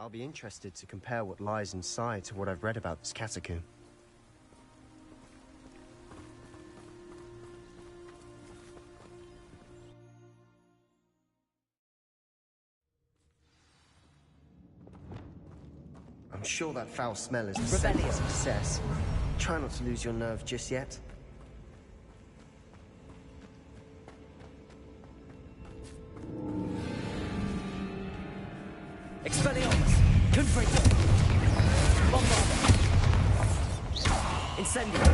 I'll be interested to compare what lies inside to what I've read about this catacomb. I'm sure that foul smell is a sign of success. Try not to lose your nerve just yet. Expelliarmus! Confringo! Bombarda! Incendio!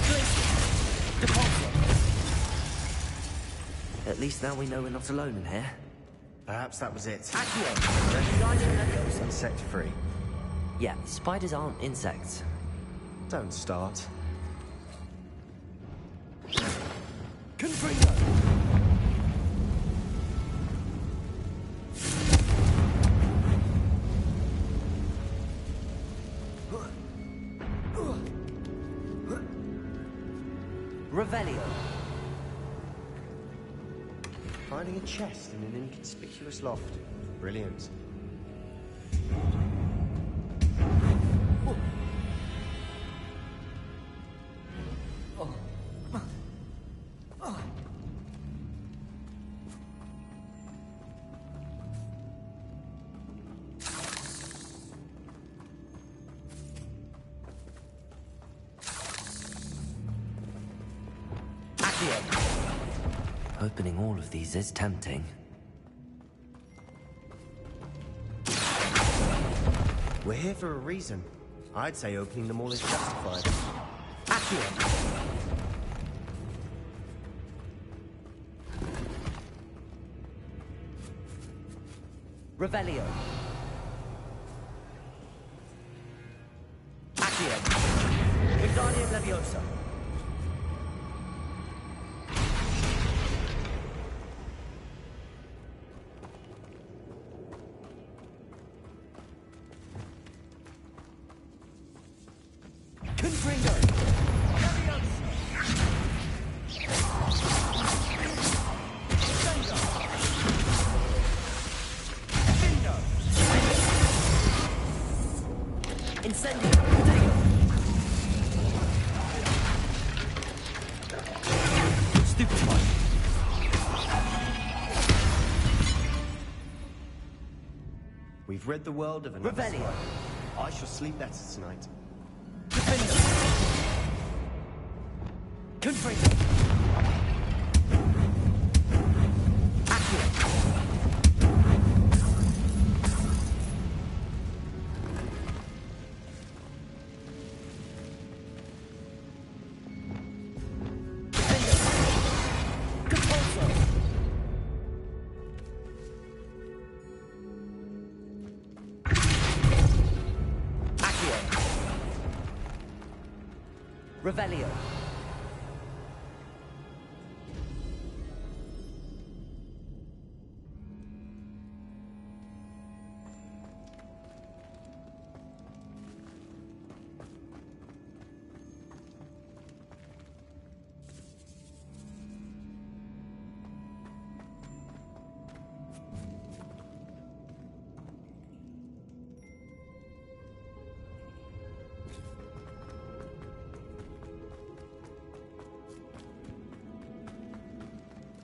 Glacier! Depulso! At least now we know we're not alone in here. Perhaps that was it. Accio! Guiding Leviosa. Insect free. Yeah, spiders aren't insects. Don't start. Confringo! Revelio. Finding a chest in an inconspicuous loft. Brilliant. Opening all of these is tempting. We're here for a reason. I'd say opening them all is justified. Accio! Revelio. Accio. Wingardium Leviosa. Confringo. Incendio! Stupefy! We've rid the world of another Revelio! spider. I shall sleep better tonight. Defender! Confringo! Accio! Revelio.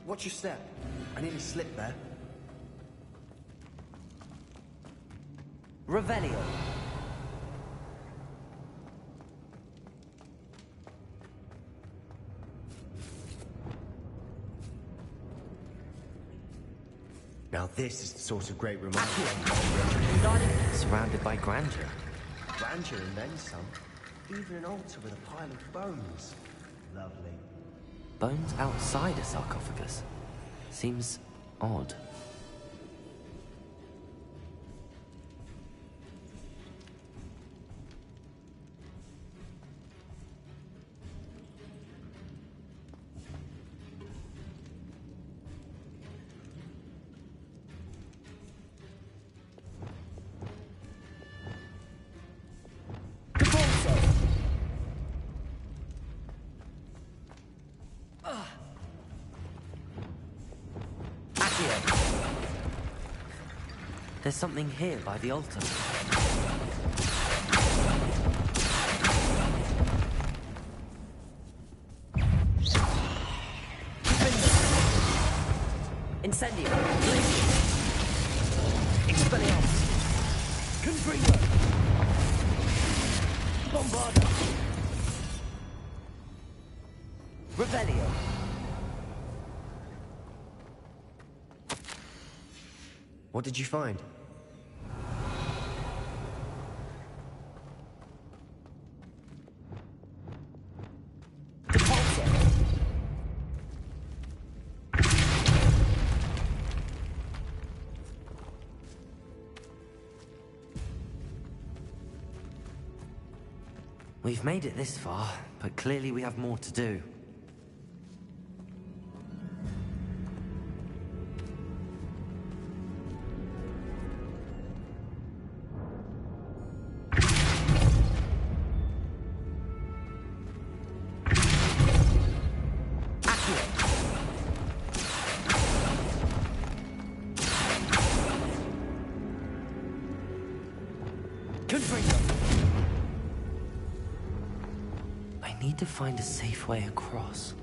Watch your step. I nearly slipped there. Revelio. Now this is the sort of great reminder. Surrounded by grandeur. Grandeur and then some. Even an altar with a pile of bones. Lovely. Bones outside a sarcophagus. Seems odd. Accio. There's something here by the altar. Incendio! Expelliarmus! Confringo! Bombarda! Revelio! What did you find? Depulso! We've made it this far, but clearly we have more to do. I need to find a safe way across.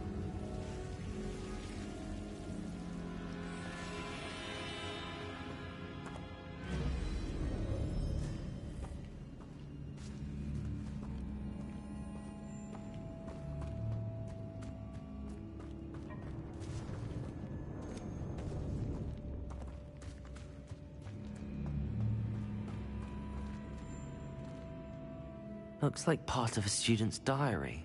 Looks like part of a student's diary.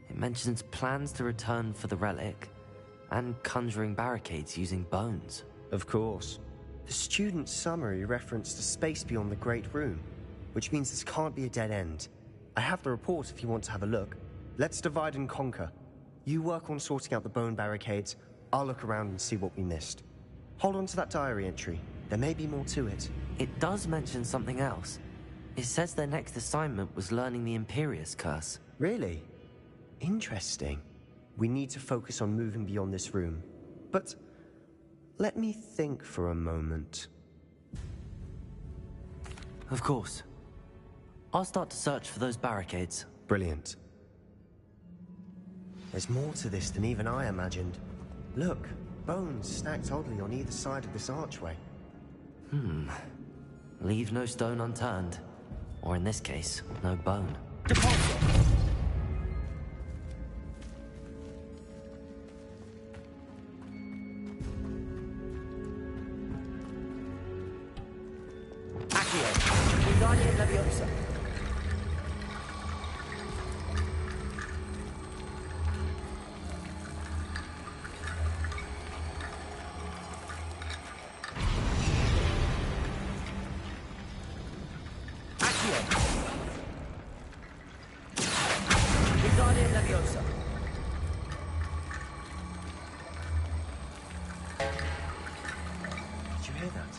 It mentions plans to return for the relic and conjuring barricades using bones. Of course. The student's summary referenced a space beyond the Great Room, which means this can't be a dead end. I have the report if you want to have a look. Let's divide and conquer. You work on sorting out the bone barricades. I'll look around and see what we missed. Hold on to that diary entry. There may be more to it. It does mention something else. It says their next assignment was learning the Imperius Curse. Really? Interesting. We need to focus on moving beyond this room. But let me think for a moment. Of course. I'll start to search for those barricades. Brilliant. There's more to this than even I imagined. Look, bones stacked oddly on either side of this archway. Leave no stone unturned. Or in this case, no bone. Depulso! Accio! Wingardium Leviosa! Wingardium Leviosa! Did you hear that?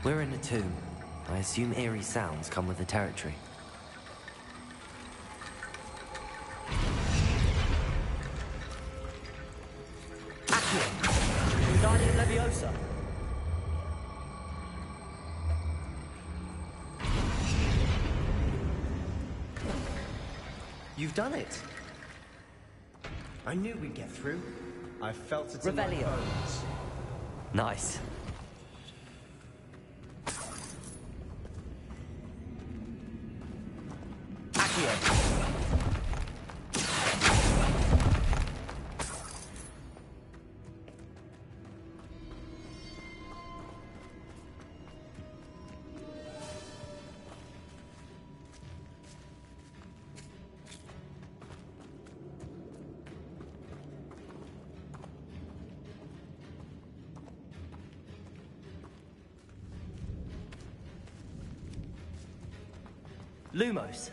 We're in a tomb. I assume eerie sounds come with the territory. Accio! Wingardium Leviosa! You've done it! I knew we'd get through. I felt it in my Revelio. bones. Nice. Accio! Lumos.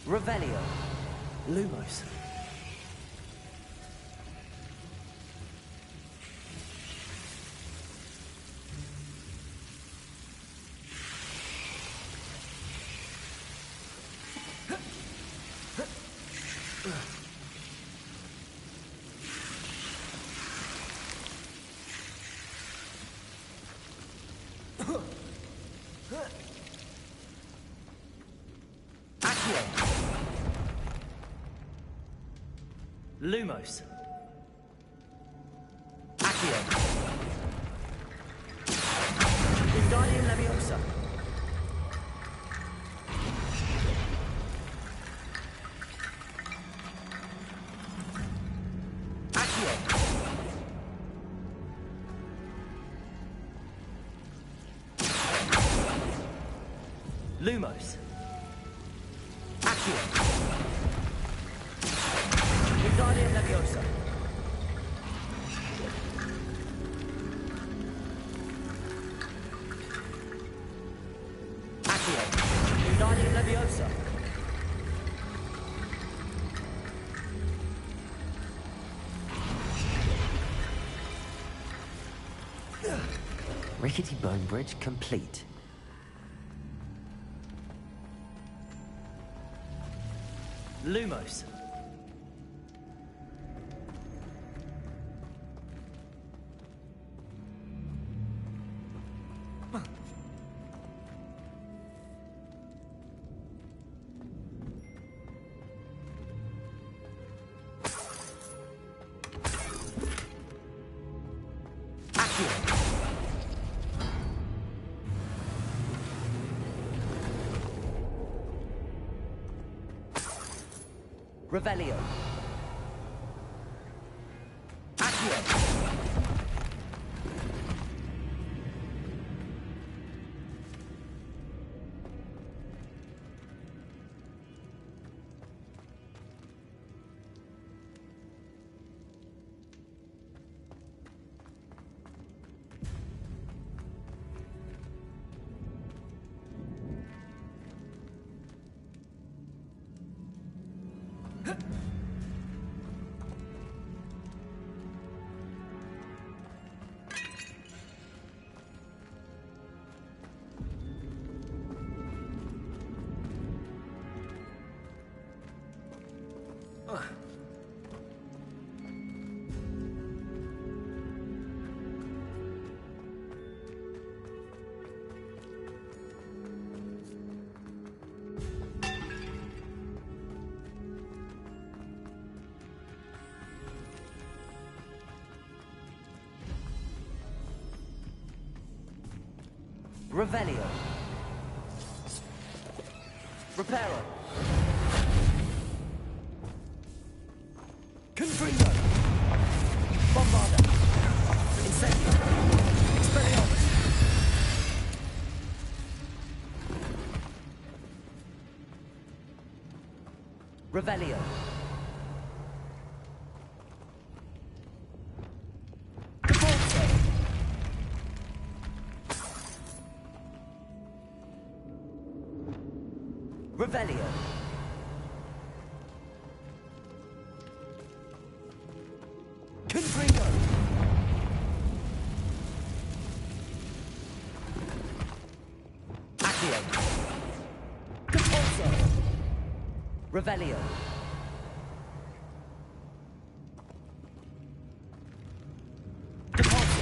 Revelio. Lumos. Lumos. Accio. Wingardium Leviosa. Accio. Lumos. Accio. Wingardium Leviosa. Accio. Wingardium Leviosa. Rickety Bone Bridge complete. Lumos. Accio. Revelio. Accio. Revelio. Reparo. Confringo. Bombarda. Incendio. Expelliarmus. Revelio. Deforzo. Revelio. Confringo. Accio. Deforzo. Revelio. Deforzo.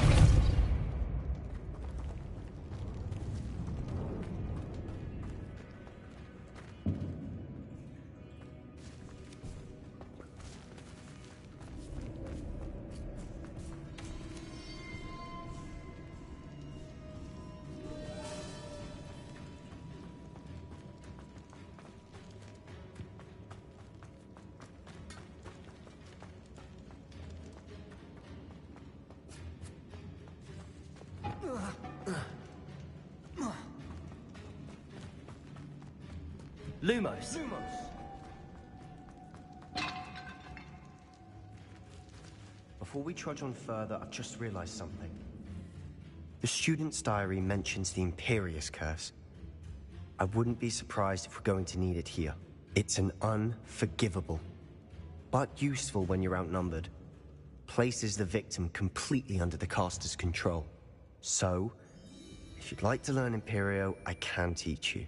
Lumos. Before we trudge on further, I've just realized something. The student's diary mentions the Imperius Curse. I wouldn't be surprised if we're going to need it here. It's an unforgivable, but useful when you're outnumbered. Places the victim completely under the caster's control. So, if you'd like to learn Imperio, I can teach you.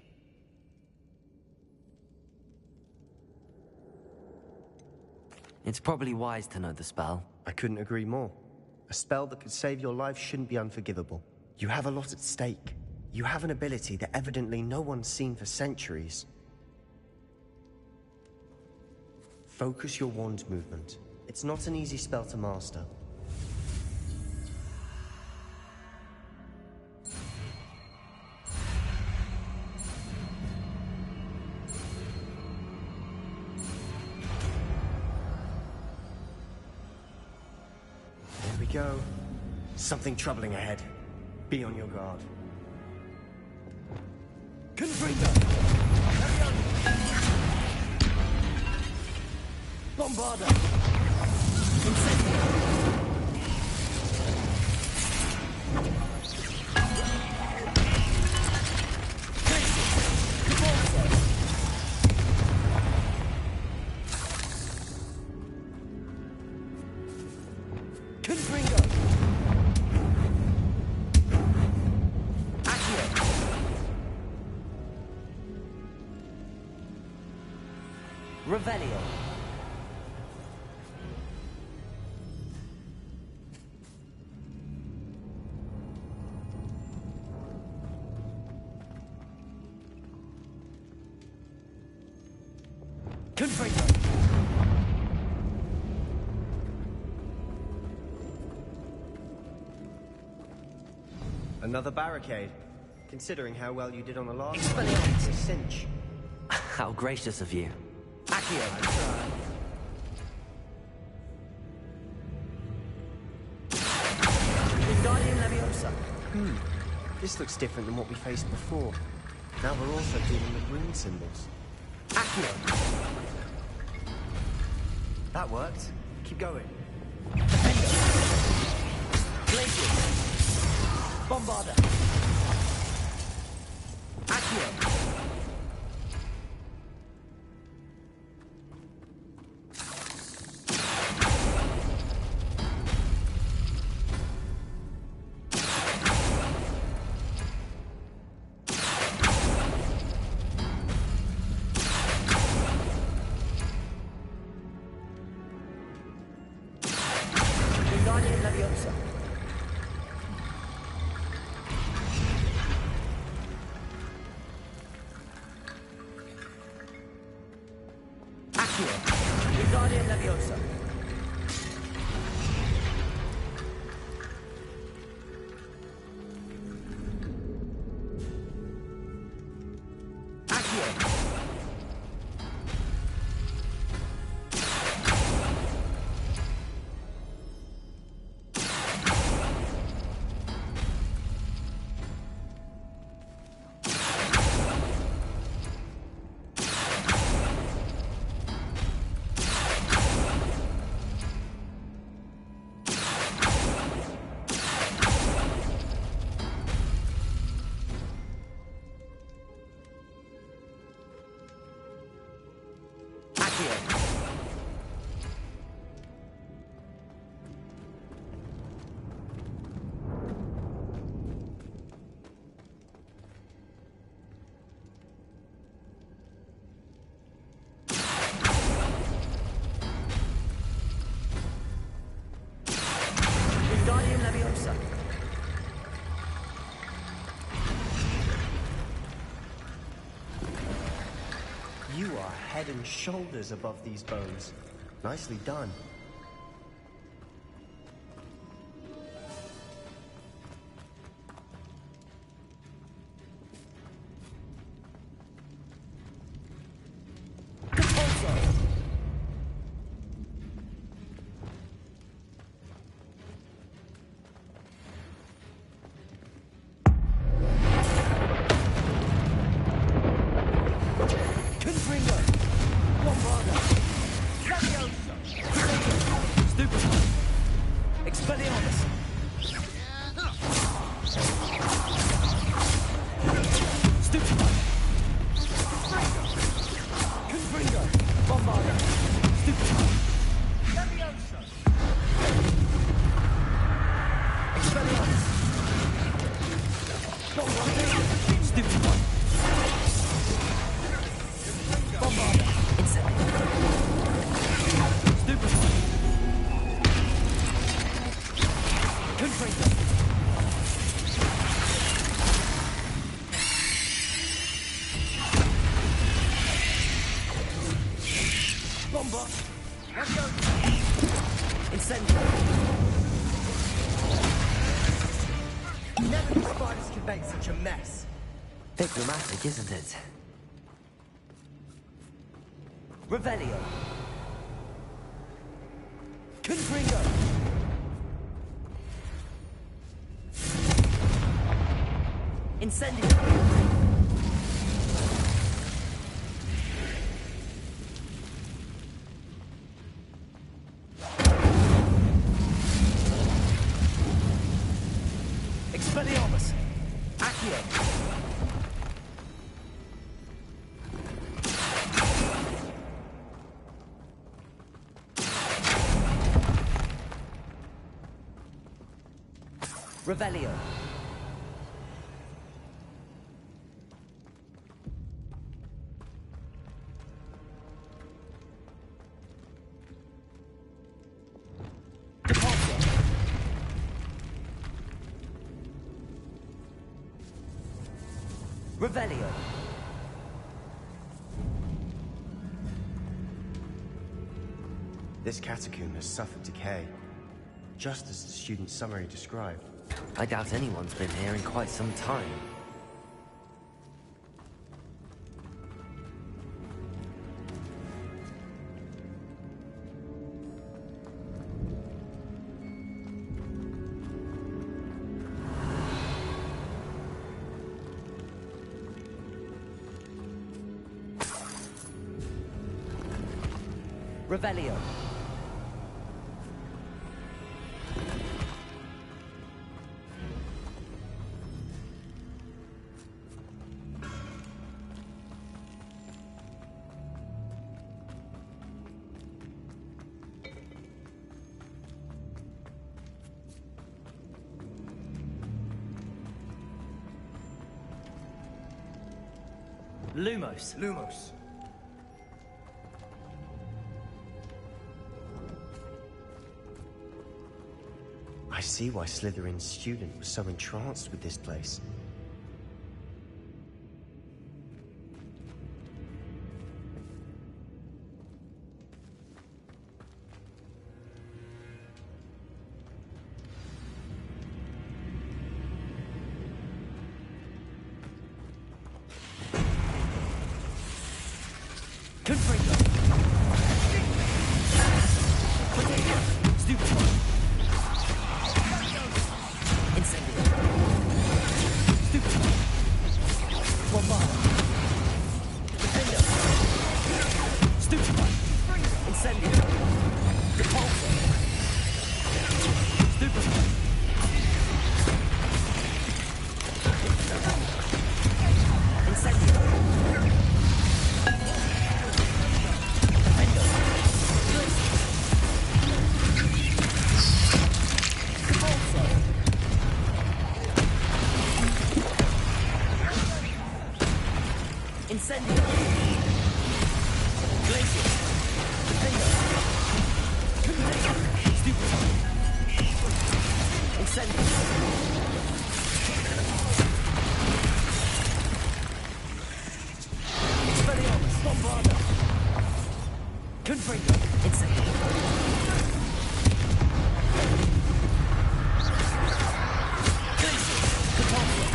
It's probably wise to know the spell. I couldn't agree more. A spell that could save your life shouldn't be unforgivable. You have a lot at stake. You have an ability that evidently no one's seen for centuries. Focus your wand movement. It's not an easy spell to master. There we go. Something troubling ahead. Be on your guard. Confringo! Bombarda! Incendio! Confringo! Accio! Revelio! Confringo! Another barricade. Considering how well you did on the last one, Expelliarmus. it's a cinch. How gracious of you. Accio! Wingardium Leviosa! This looks different than what we faced before. Now we're also dealing with rune symbols. Accio! That worked. Keep going. Glacius! Bombarda! Accio! Wingardium Leviosa! Accio! Wingardium Leviosa! Accio! Accio! Wingardium Leviosa! You are head and shoulders above these bones. Nicely done. Compulso! Confringo! Bombarda! Leviosa! Stupefy! Expelliarmus! Stupefy! Confringo! Bombarda! Stupefy! Leviosa! Expelliarmus! Bombarda! Stupefy! Bombarda! Incendio! Stupefy! Confringo! Bomba! Let's go! Incendio. Never knew spiders could make such a mess. Bit dramatic, isn't it? Revelio. Confringo. Incendio. Expelliarmus. Accio. Revelio. Departure. Revelio. This catacomb has suffered decay, just as the student summary described. I doubt anyone's been here in quite some time. Revelio. Lumos. Lumos. I see why Slytherin's student was so entranced with this place. Confringo. Potato. Stupefy. Incendio. Stupefy. Bombard. Defender. Stupefy. Incendio. Repulsor. Stupefy. Incendio. Incendio. Glacier. Defender. Stupefy. Incendio. Expelliarmus. Bombarda. Confringo. Incendio. Glacier. Repulsor.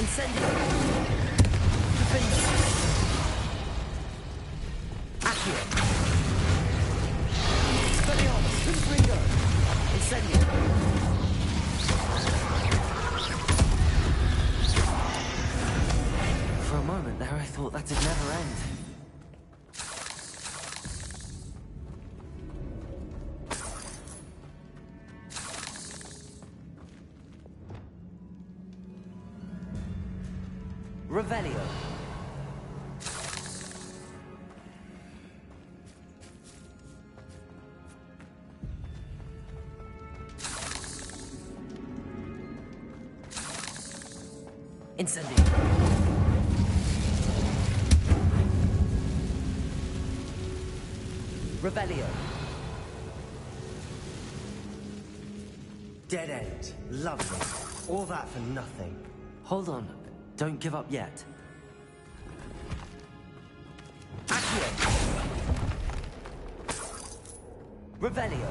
Incendio. Defender. Accio. Expelliarmus. Confringo. Incendio. For a moment there, I thought that'd never end. Revelio. Incendio. Revelio. Dead end. Lovely. All that for nothing. Hold on. Don't give up yet. Accio. Revelio.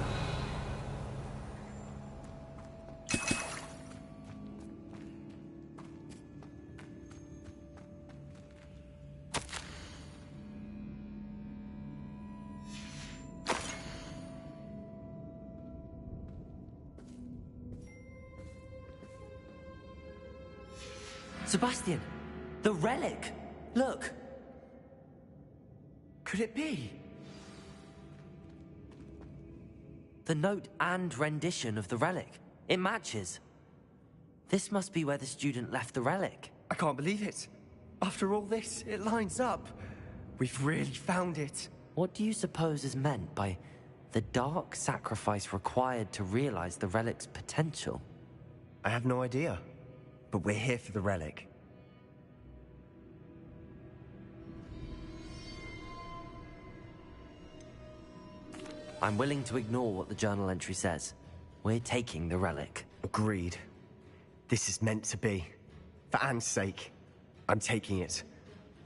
Sebastian, the relic! Look! Could it be? The note and rendition of the relic. It matches. This must be where the student left the relic. I can't believe it. After all this, it lines up. We've really found it. What do you suppose is meant by the dark sacrifice required to realize the relic's potential? I have no idea. But we're here for the relic. I'm willing to ignore what the journal entry says. We're taking the relic. Agreed. This is meant to be. For Anne's sake, I'm taking it.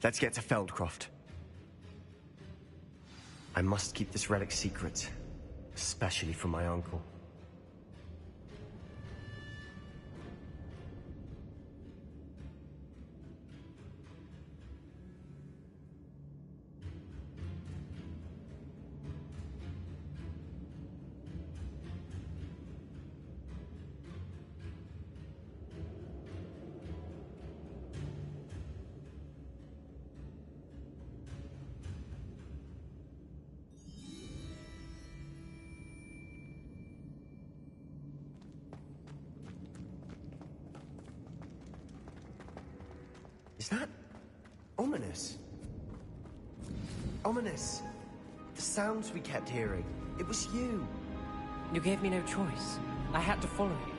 Let's get to Feldcroft. I must keep this relic secret, especially from my uncle. Is that ominous? Ominous. The sounds we kept hearing. It was you. You gave me no choice. I had to follow you.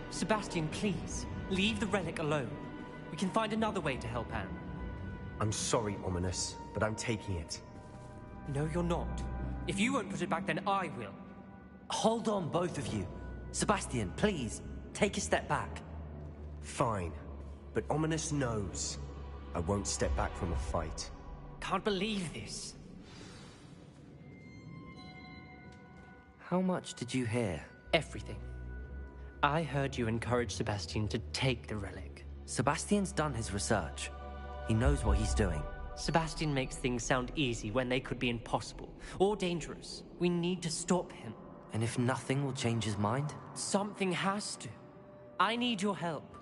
Sebastian, please, leave the relic alone. We can find another way to help Anne. I'm sorry, Ominous, but I'm taking it. No, you're not. If you won't put it back, then I will. Hold on, both of you. Sebastian, please, take a step back. Fine. But Ominous knows I won't step back from a fight. Can't believe this. How much did you hear? Everything. I heard you encourage Sebastian to take the relic. Sebastian's done his research. He knows what he's doing. Sebastian makes things sound easy when they could be impossible or dangerous. We need to stop him. And if nothing will change his mind? Something has to. I need your help.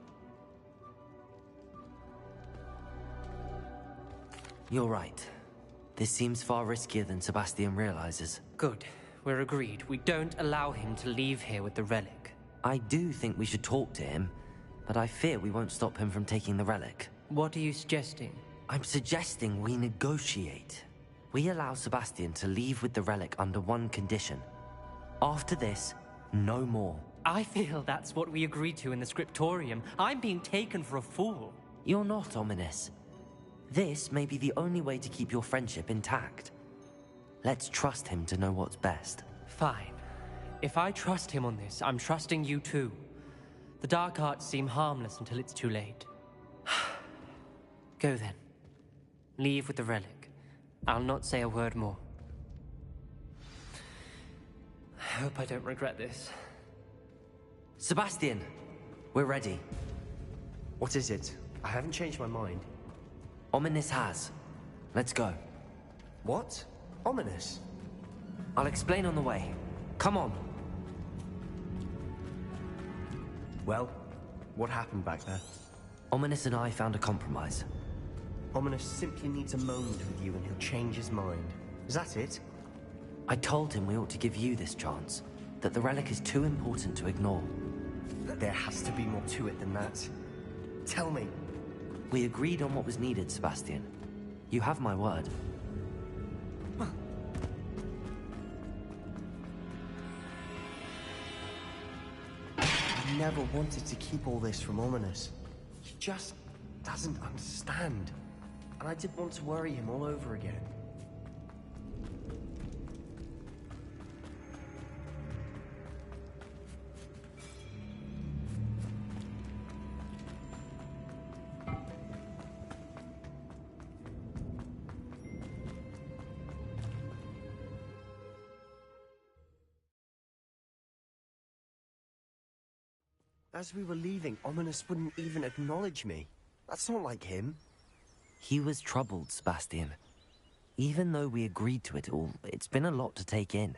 You're right. This seems far riskier than Sebastian realizes. Good. We're agreed. We don't allow him to leave here with the relic. I do think we should talk to him, but I fear we won't stop him from taking the relic. What are you suggesting? I'm suggesting we negotiate. We allow Sebastian to leave with the relic under one condition. After this, no more. I feel that's what we agreed to in the scriptorium. I'm being taken for a fool. You're not, Ominous. This may be the only way to keep your friendship intact. Let's trust him to know what's best. Fine. If I trust him on this, I'm trusting you too. The dark arts seem harmless until it's too late. Go then. Leave with the relic. I'll not say a word more. I hope I don't regret this. Sebastian, we're ready. What is it? I haven't changed my mind. Ominous has. Let's go. What? Ominous? I'll explain on the way. Come on. Well, what happened back there? Ominous and I found a compromise. Ominous simply needs a moment with you and he'll change his mind. Is that it? I told him we ought to give you this chance, that the relic is too important to ignore. There has to be more to it than that. Tell me. We agreed on what was needed, Sebastian. You have my word. I never wanted to keep all this from Ominous. He just doesn't understand. And I didn't want to worry him all over again. As we were leaving, Ominous wouldn't even acknowledge me. That's not like him. He was troubled, Sebastian. Even though we agreed to it all, it's been a lot to take in.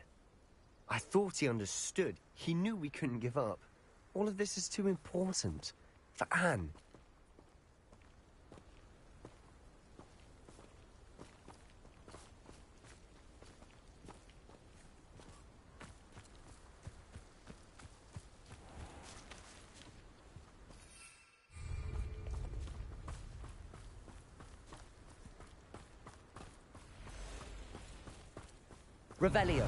I thought he understood. He knew we couldn't give up. All of this is too important. For Anne. Revelio.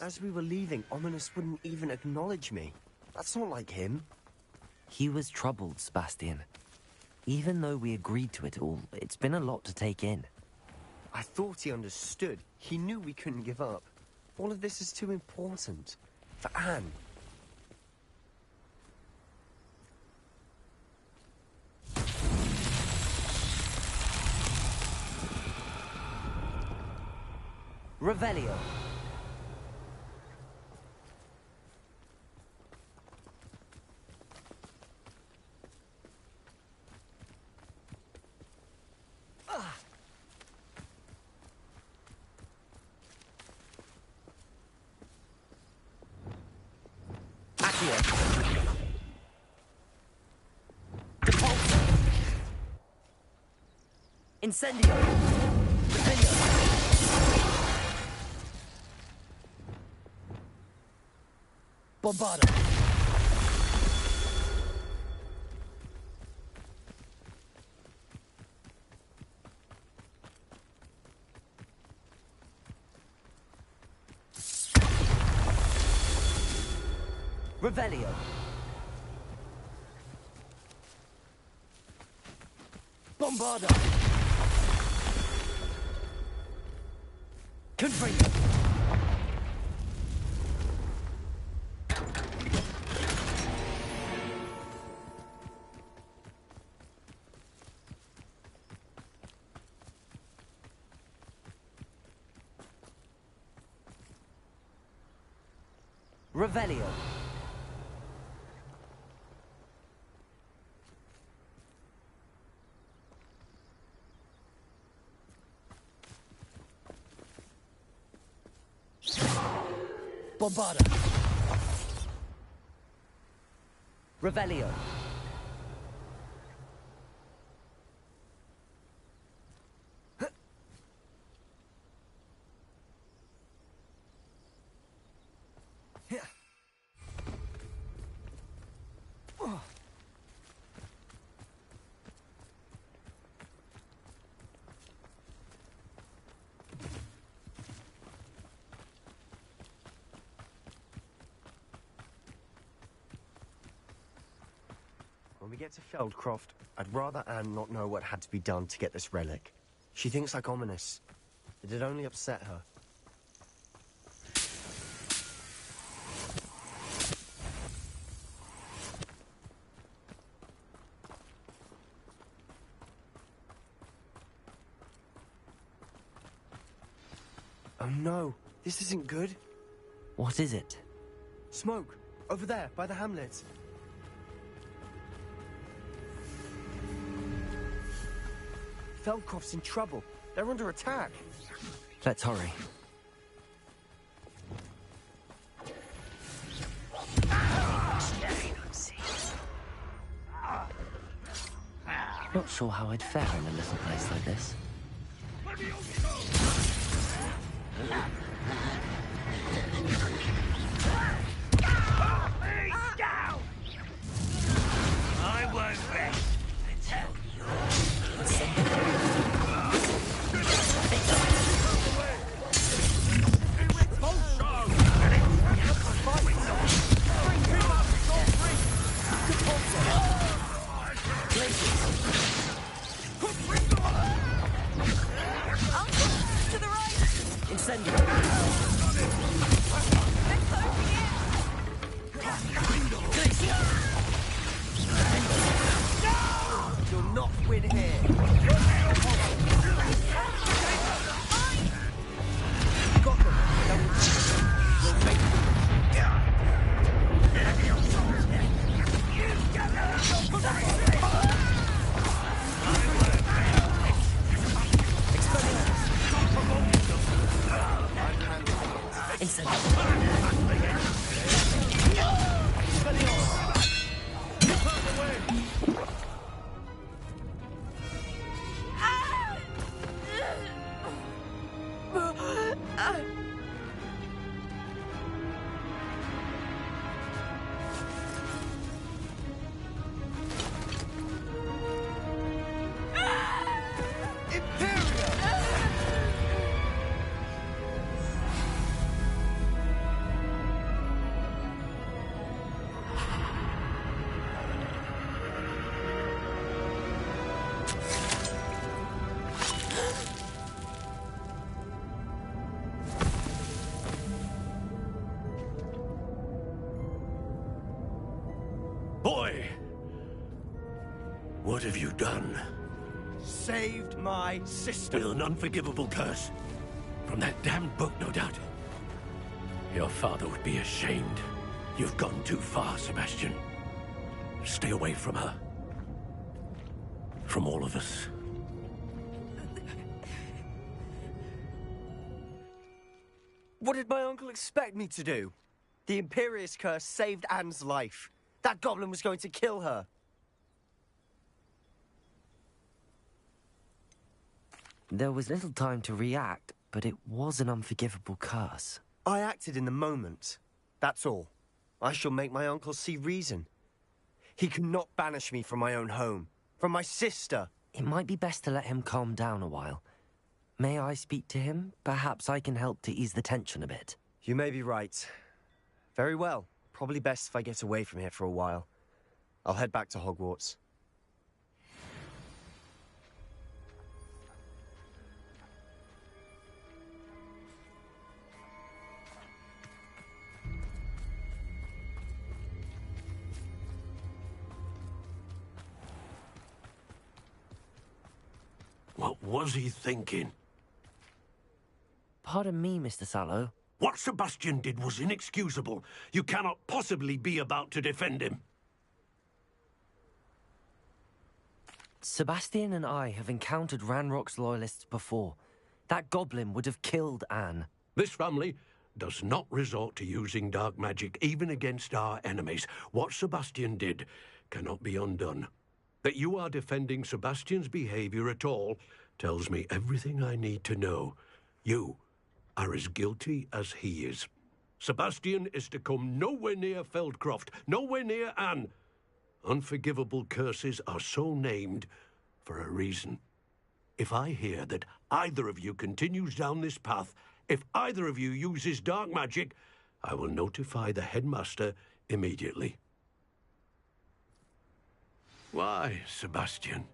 As we were leaving, Ominous wouldn't even acknowledge me. That's not like him. He was troubled, Sebastian. Even though we agreed to it all, it's been a lot to take in. I thought he understood. He knew we couldn't give up. All of this is too important. For Anne. Revelio. Incendio! Incendio! Bombarda! Revelio! Bombarda! Confringo! Revelio! Bombarda! Revelio! When we get to Feldcroft, I'd rather Anne not know what had to be done to get this relic. She thinks like Ominous. It'd only upset her. Oh no, this isn't good. What is it? Smoke! Over there, by the hamlet. Feldcroft's in trouble. They're under attack. Let's hurry. Not sure how I'd fare in a little place like this. I won't rest until To the right! Incendio! You'll not win here. Got them. We'll make Boy! What have you done? Saved my sister. With an unforgivable curse. From that damned book, no doubt. Your father would be ashamed. You've gone too far, Sebastian. Stay away from her. From all of us. What did my uncle expect me to do? The Imperius curse saved Anne's life. That goblin was going to kill her. There was little time to react, but it was an unforgivable curse. I acted in the moment. That's all. I shall make my uncle see reason. He cannot banish me from my own home. From my sister. It might be best to let him calm down a while. May I speak to him? Perhaps I can help to ease the tension a bit. You may be right. Very well. Probably best if I get away from here for a while. I'll head back to Hogwarts. What was he thinking? Pardon me, Mr. Sallow. What Sebastian did was inexcusable. You cannot possibly be about to defend him. Sebastian and I have encountered Ranrock's loyalists before. That goblin would have killed Anne. This family does not resort to using dark magic, even against our enemies. What Sebastian did cannot be undone. That you are defending Sebastian's behavior at all tells me everything I need to know. You are as guilty as he is. Sebastian is to come nowhere near Feldcroft, nowhere near Anne. Unforgivable curses are so named for a reason. If I hear that either of you continues down this path, if either of you uses dark magic, I will notify the headmaster immediately. Why, Sebastian?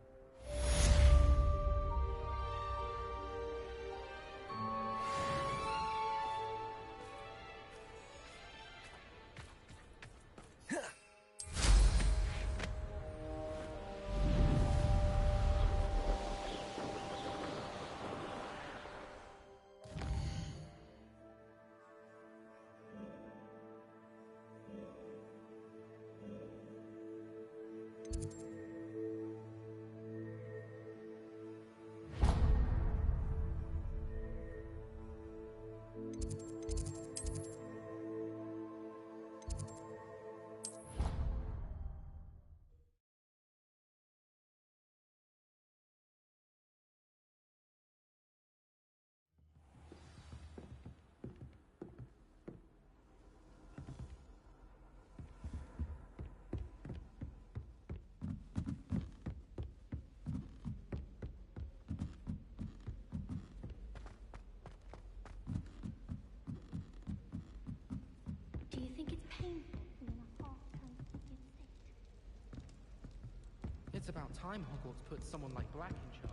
It's about time Hogwarts put someone like Black in charge.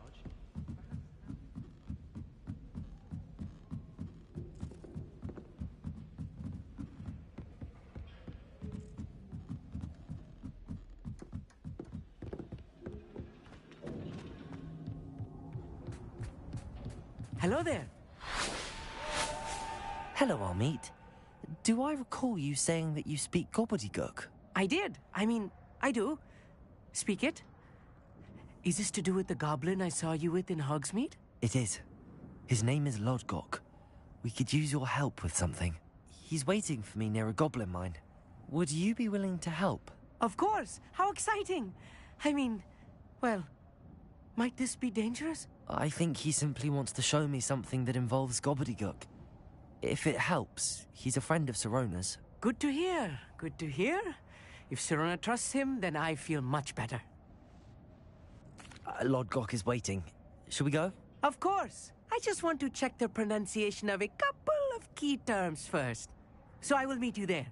Hello there. Hello, Amit. Do I recall you saying that you speak gobbledygook? I did. I do. Speak it. Is this to do with the goblin I saw you with in Hogsmeade? It is. His name is Lodgok. We could use your help with something. He's waiting for me near a goblin mine. Would you be willing to help? Of course. How exciting. Well, might this be dangerous? I think he simply wants to show me something that involves gobbledygook. If it helps, he's a friend of Sirona's. Good to hear. Good to hear. If Sirona trusts him, then I feel much better. Lodgok is waiting. Shall we go? Of course. I just want to check the pronunciation of a couple of key terms first. So I will meet you there.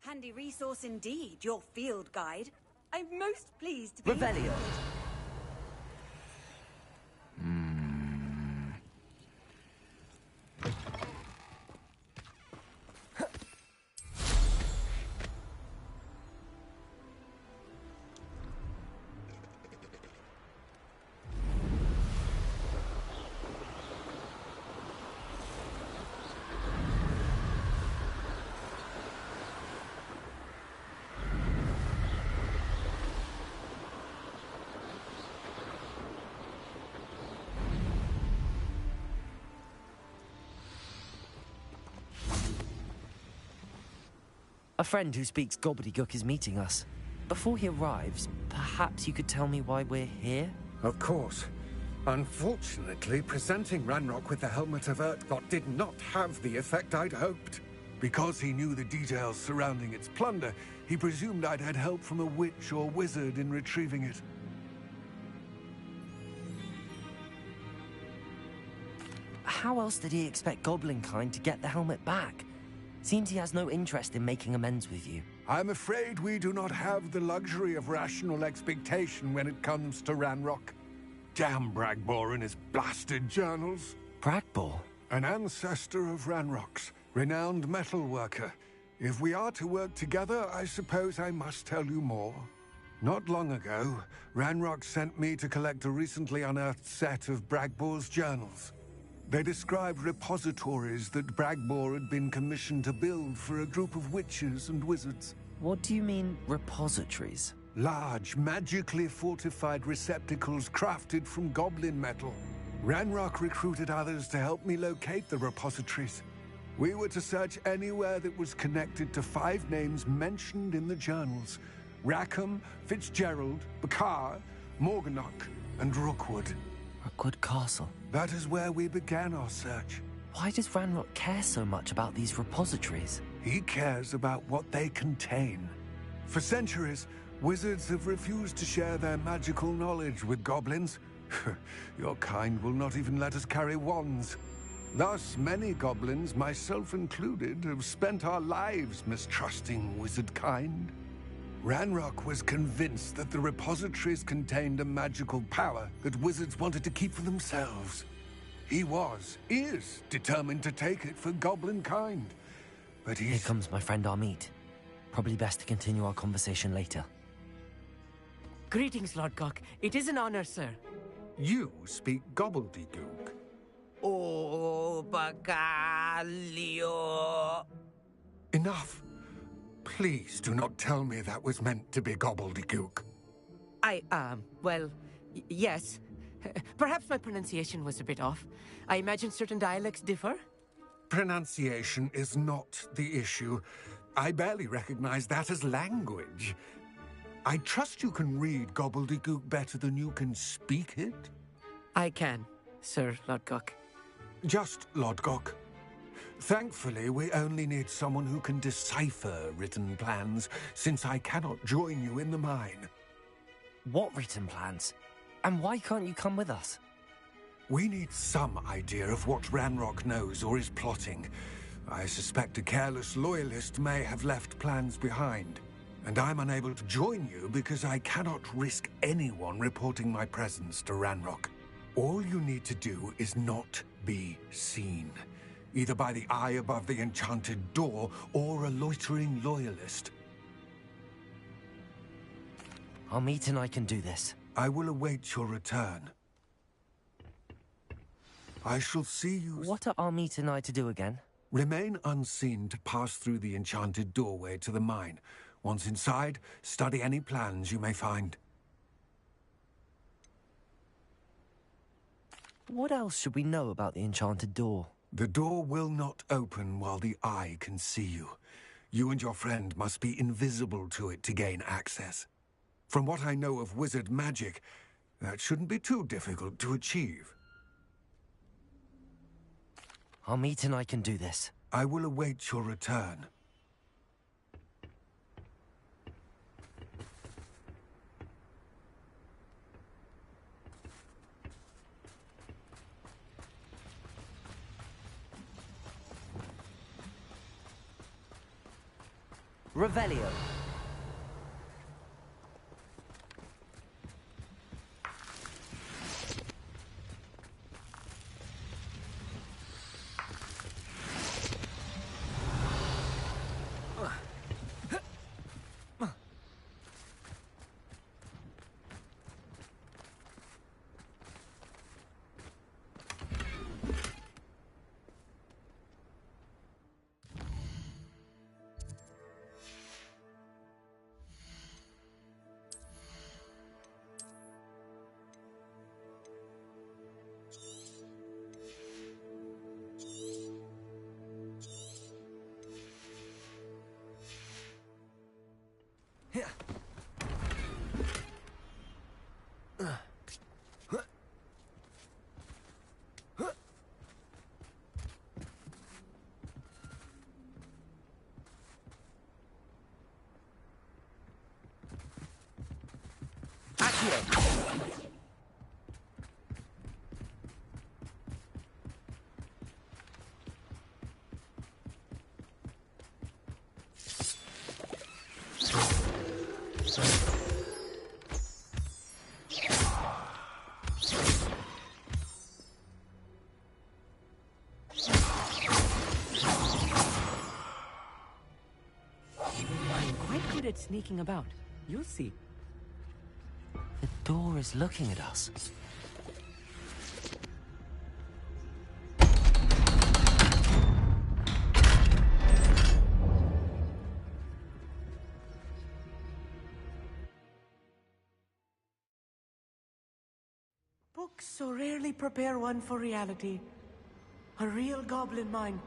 Handy resource indeed, your field guide. I'm most pleased to be... Revelio. A friend who speaks gobbledygook is meeting us. Before he arrives, perhaps you could tell me why we're here? Of course. Unfortunately, presenting Ranrock with the Helmet of Urtkot did not have the effect I'd hoped. Because he knew the details surrounding its plunder, he presumed I'd had help from a witch or wizard in retrieving it. How else did he expect Goblinkind to get the helmet back? Seems he has no interest in making amends with you. I'm afraid we do not have the luxury of rational expectation when it comes to Ranrock. Damn Bragbor and his blasted journals. Bragbor? An ancestor of Ranrock's, renowned metal worker. If we are to work together, I suppose I must tell you more. Not long ago, Ranrock sent me to collect a recently unearthed set of Bragbor's journals. They described repositories that Bragbor had been commissioned to build for a group of witches and wizards. What do you mean, repositories? Large, magically fortified receptacles crafted from goblin metal. Ranrock recruited others to help me locate the repositories. We were to search anywhere that was connected to 5 names mentioned in the journals: Rackham, Fitzgerald, Bakar, Morganach, and Rookwood. Rookwood Castle. That is where we began our search. Why does Ranrock care so much about these repositories? He cares about what they contain. For centuries, wizards have refused to share their magical knowledge with goblins. Your kind will not even let us carry wands. Thus, many goblins, myself included, have spent our lives mistrusting wizard kind. Ranrock was convinced that the repositories contained a magical power that wizards wanted to keep for themselves. He is determined to take it for goblin kind. But Here comes my friend Amit. Probably best to continue our conversation later. Greetings, Lodgok. It is an honor, sir. You speak gobbledygook. Oh, Bacalio. Enough. Please do not tell me that was meant to be gobbledygook. Yes. Perhaps my pronunciation was a bit off. I imagine certain dialects differ. Pronunciation is not the issue. I barely recognize that as language. I trust you can read gobbledygook better than you can speak it? I can, Sir Lodgok. Just Lodgok. Thankfully, we only need someone who can decipher written plans, since I cannot join you in the mine. What written plans? And why can't you come with us? We need some idea of what Ranrock knows or is plotting. I suspect a careless loyalist may have left plans behind. And I'm unable to join you because I cannot risk anyone reporting my presence to Ranrock. All you need to do is not be seen, either by the eye above the enchanted door or a loitering loyalist. Armit and I can do this. I will await your return. I shall see you... What are Armit and I to do again? Remain unseen to pass through the enchanted doorway to the mine. Once inside, study any plans you may find. What else should we know about the enchanted door? The door will not open while the eye can see you. You and your friend must be invisible to it to gain access. From what I know of wizard magic, that shouldn't be too difficult to achieve. Armit and I can do this. I will await your return. Revelio. At sneaking about. You'll see. The door is looking at us. Books so rarely prepare one for reality. A real goblin mine.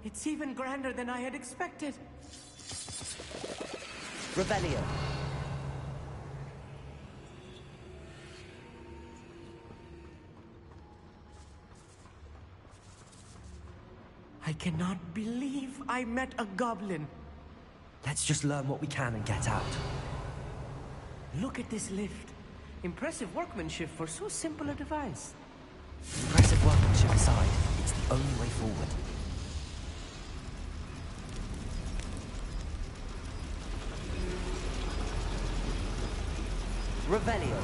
It's even grander than I had expected. Revelio. I cannot believe I met a goblin. Let's just learn what we can and get out. Look at this lift. Impressive workmanship for so simple a device. Impressive workmanship aside, it's the only way forward. Revelio.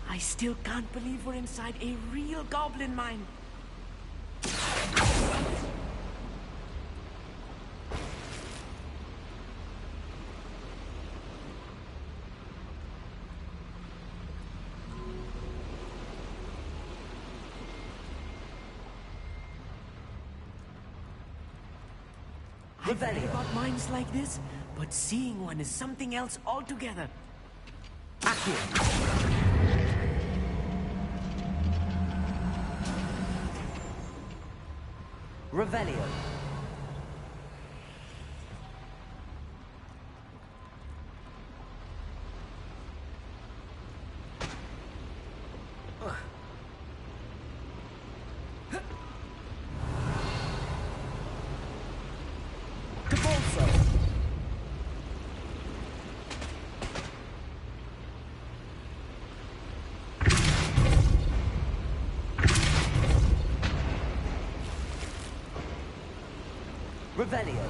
I still can't believe we're inside a real goblin mine. I've read about minds like this, but seeing one is something else altogether. Revelio. Revelio.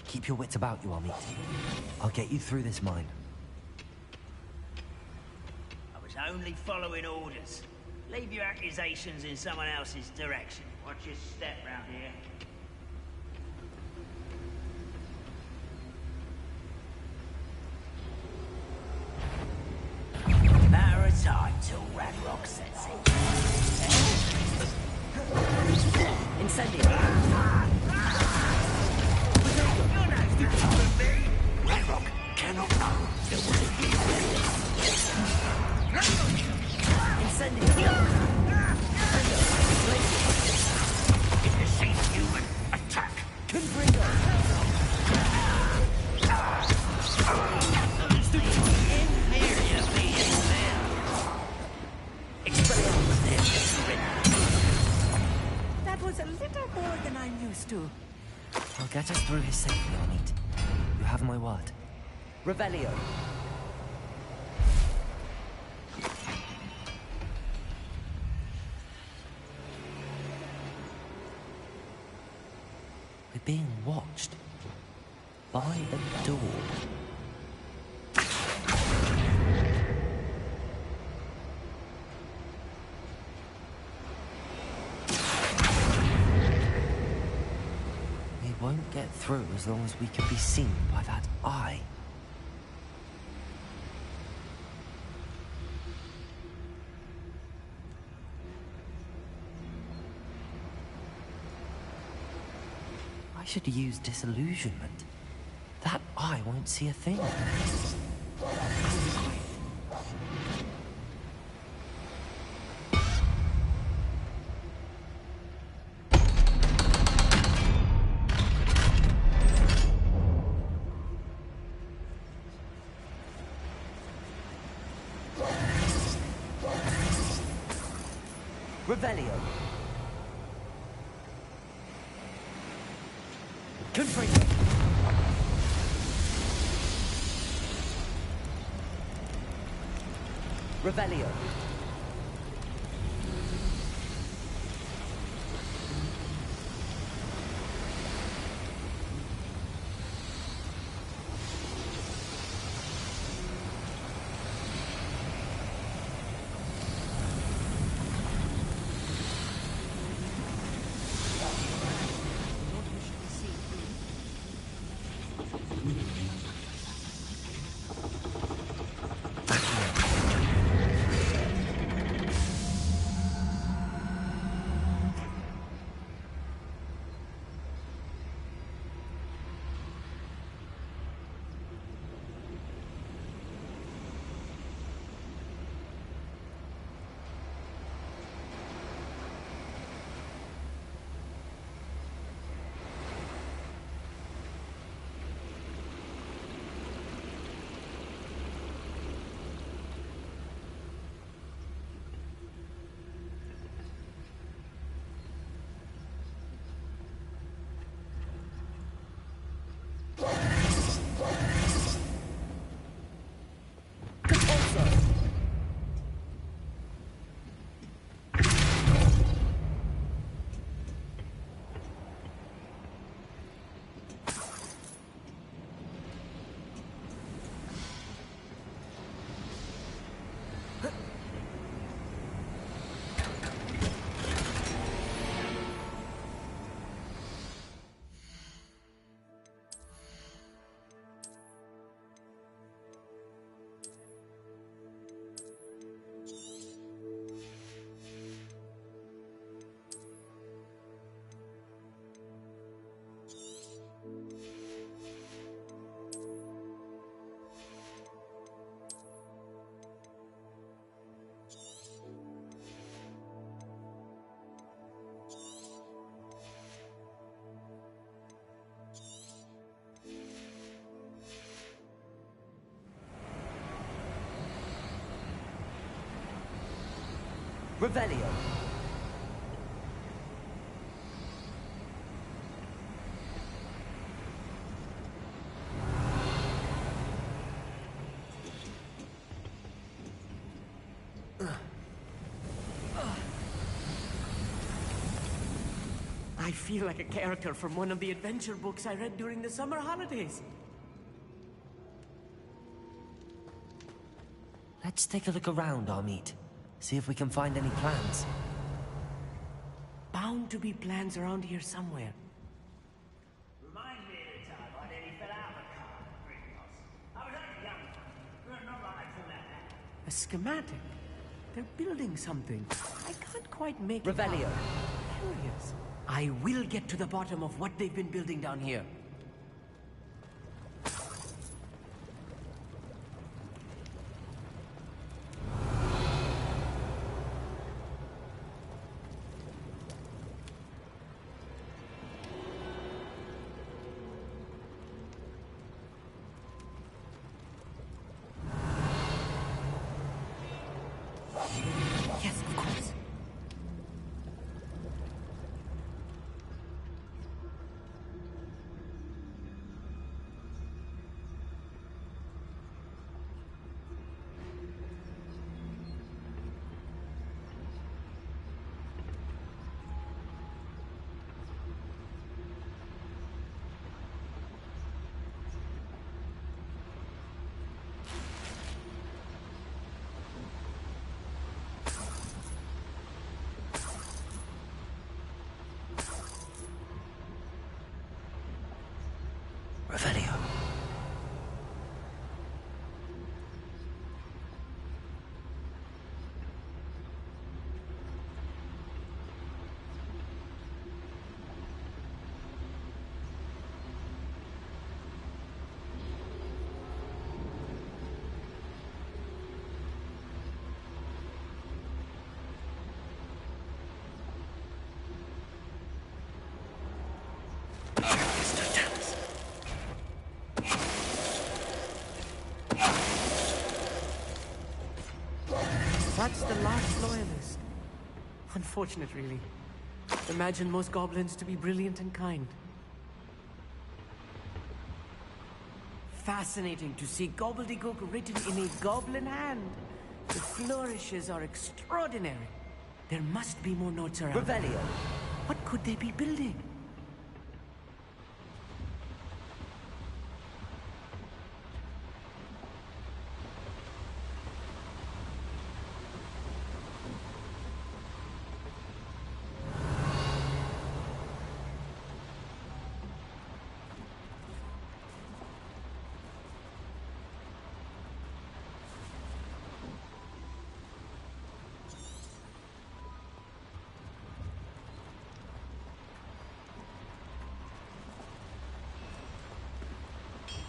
Keep your wits about you, Amit. I'll get you through this mine. I was only following orders. Leave your accusations in someone else's direction. Watch your step round here. Matter of time till Radrock sets it. Incendio. Radrock cannot know there was a Incendio. If you see the human, attack. Confringo. Inferior being there. That was a little more than I'm used to. I'll get us through here safely, Amit. You have my word. Revelio. We're being watched by a door. We won't get through as long as we can be seen by that eye. I should use disillusionment. That eye won't see a thing. Revelio. Confringo. Revelio. Revelio. I feel like a character from one of the adventure books I read during the summer holidays. Let's take a look around, Amit. See if we can find any plans. Bound to be plans around here somewhere. Reminds me of the time I nearly fell out of a car at Gringotts. I was only young, but not like I fall out now. A schematic? They're building something. I can't quite make Revelio. it out. Curious. I will get to the bottom of what they've been building down here. Yes, of course. Revelio. That's the last loyalist. Unfortunate, really. Imagine most goblins to be brilliant and kind. Fascinating to see gobbledygook written in a goblin hand. The flourishes are extraordinary. There must be more notes around. Revelio. What could they be building?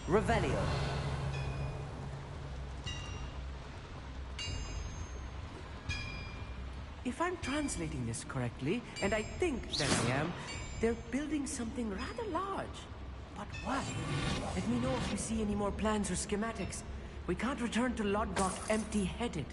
Revelio. If I'm translating this correctly, and I think that I am, they're building something rather large. But what? Let me know if you see any more plans or schematics. We can't return to Lodgok empty-headed.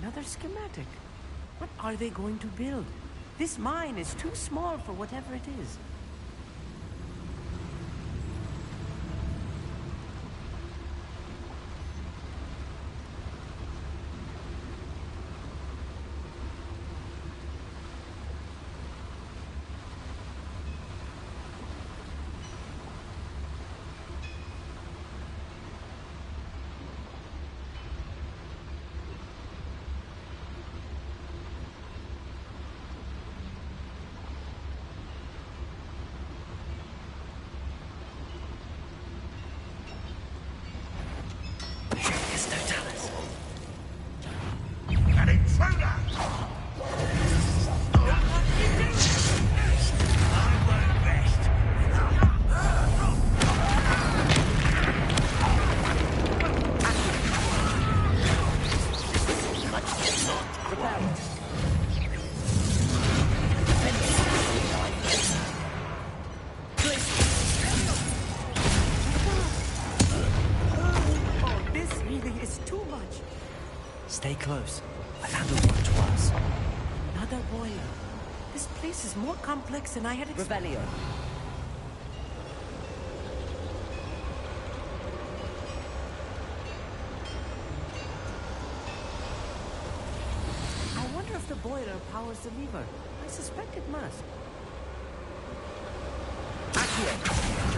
Another schematic. What are they going to build? This mine is too small for whatever it is. Stay close. I've handled much worse. Another boiler. This place is more complex than I had expected. Revelio. I wonder if the boiler powers the lever. I suspect it must. Accio.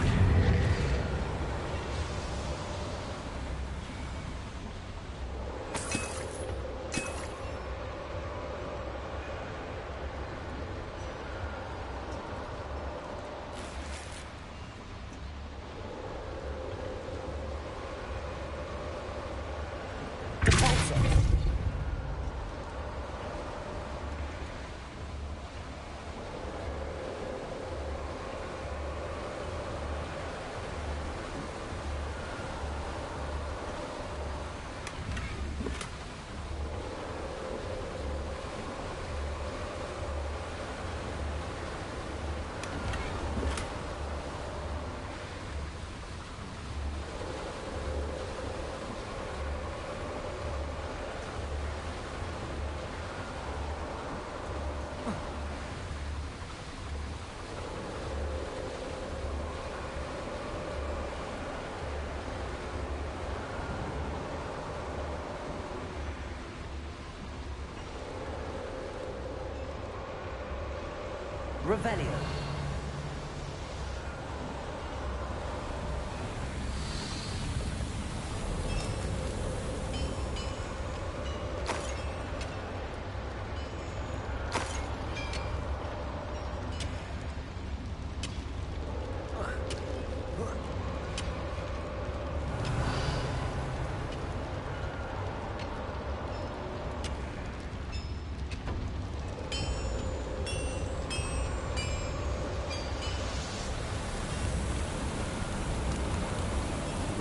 Revelio.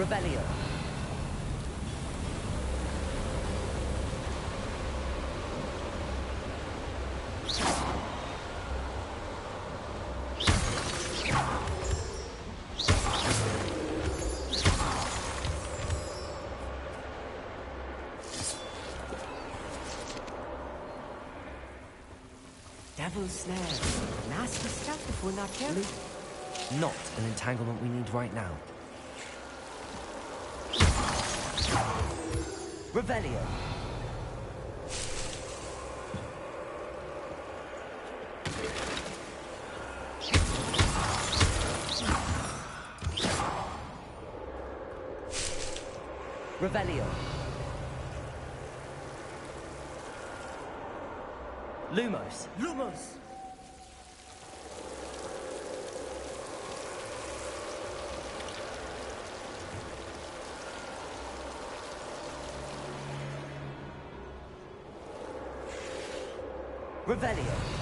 Revelio. Devil's snare. Nasty stuff if we're not careful. Not an entanglement we need right now. Revelio. Revelio. Lumos. Lumos! Revelio.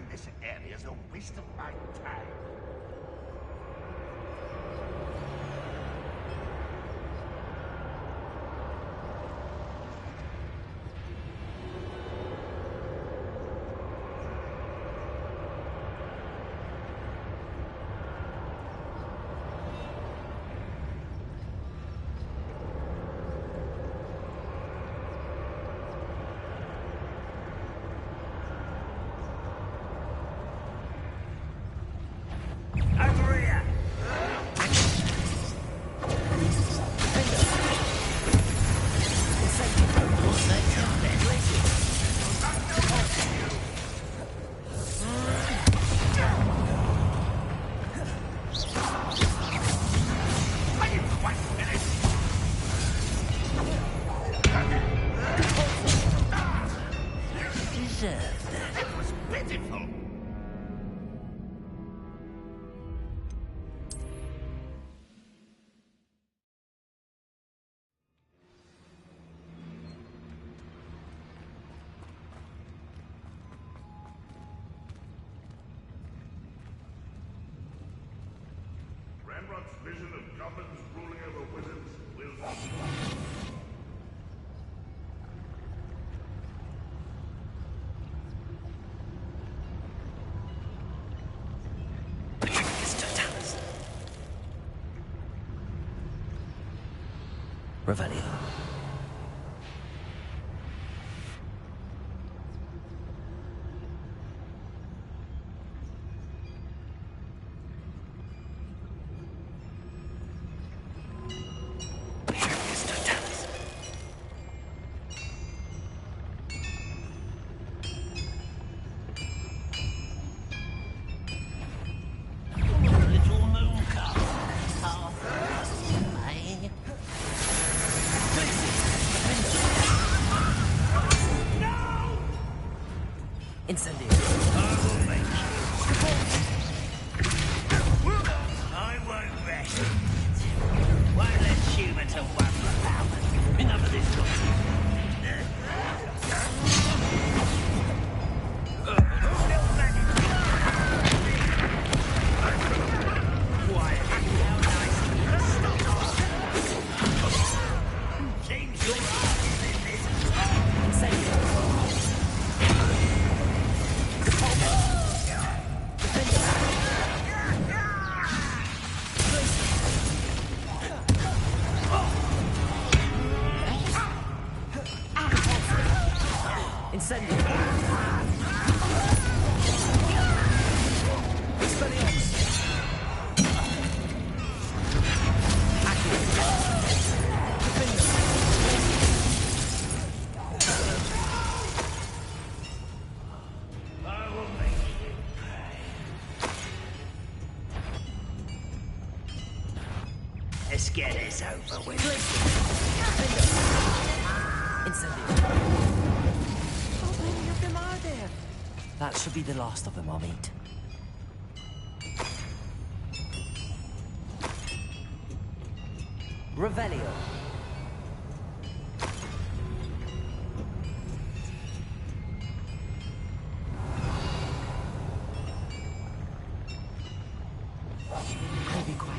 this area's a waste of my time. Rembrandt's vision of goblins ruling over wizards will Revelio. Incendio. I won't rest. Won't let human to wander about. Enough of this nonsense. Let's get this over with. Incendio. How many of them are there? That should be the last of them I'll meet. Revelio. I'll be quiet.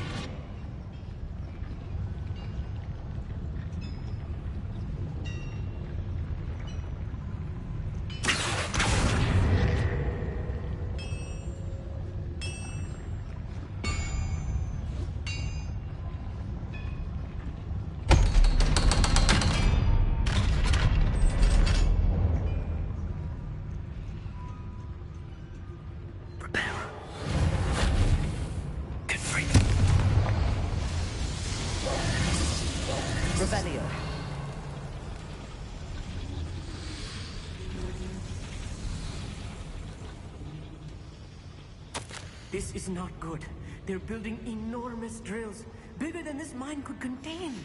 Revelio. This is not good. They're building enormous drills, bigger than this mine could contain.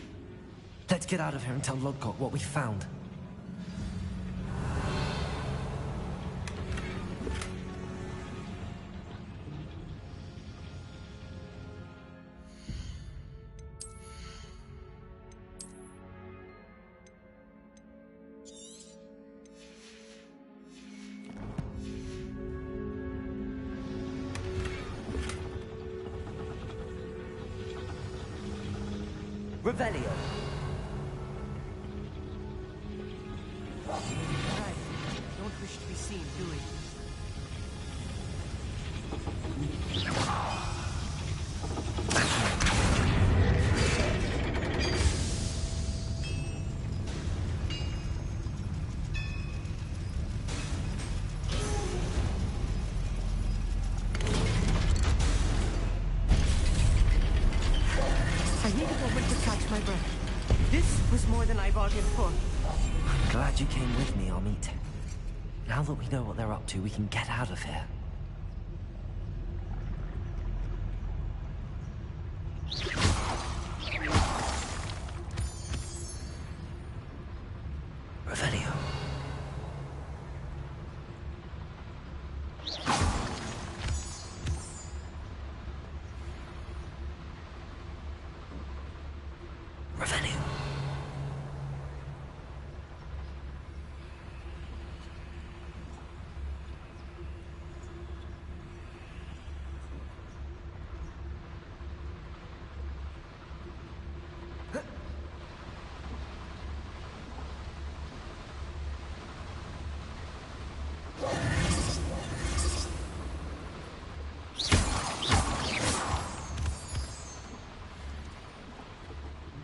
Let's get out of here and tell Lodgok what we found. Revelio. Right. Don't wish to be seen, do we? I need a moment to catch my breath. This was more than I bargained for. I'm glad you came with me, Amit. Now that we know what they're up to, we can get out of here. Revelio. Revelio.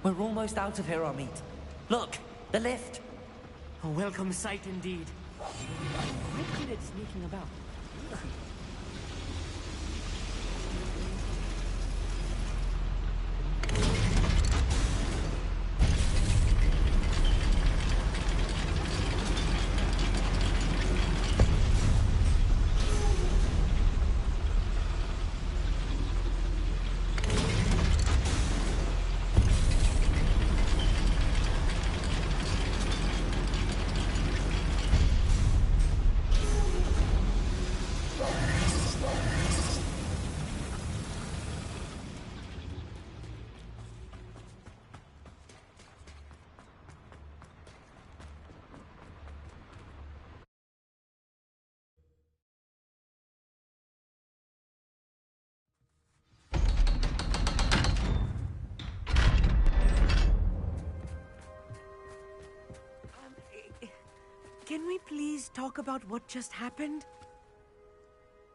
We're almost out of here, Amit. Look, the lift. A welcome sight indeed. Why could it sneaking about? Can we please talk about what just happened?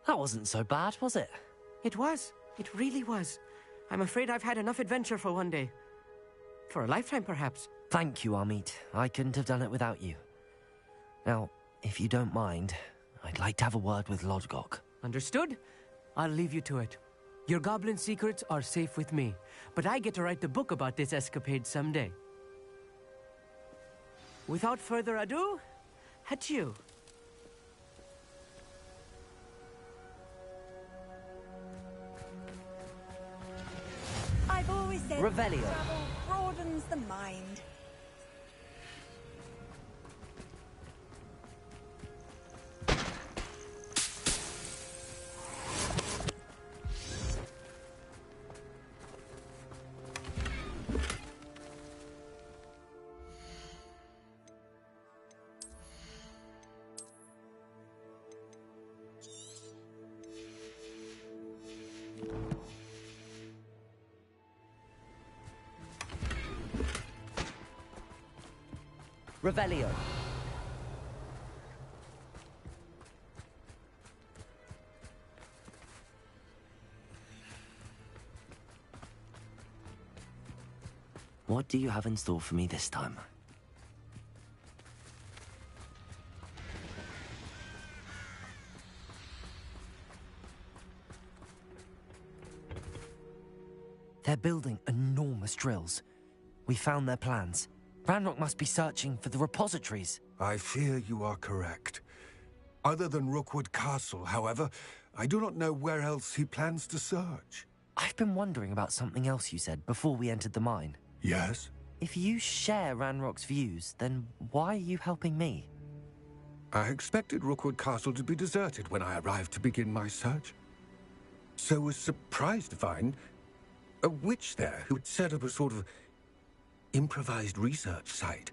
That wasn't so bad, was it? It was. It really was. I'm afraid I've had enough adventure for one day. For a lifetime, perhaps. Thank you, Amit. I couldn't have done it without you. Now, if you don't mind, I'd like to have a word with Lodgok. Understood? I'll leave you to it. Your goblin secrets are safe with me, but I get to write the book about this escapade someday. Without further ado, adieu. I've always said Revelio. travel broadens the mind. Revelio. What do you have in store for me this time? They're building enormous drills. We found their plans. Ranrock must be searching for the repositories. I fear you are correct. Other than Rookwood Castle, however, I do not know where else he plans to search. I've been wondering about something else you said before we entered the mine. Yes? If you share Ranrock's views, then why are you helping me? I expected Rookwood Castle to be deserted when I arrived to begin my search. So was surprised to find a witch there who had set up a sort of improvised research site.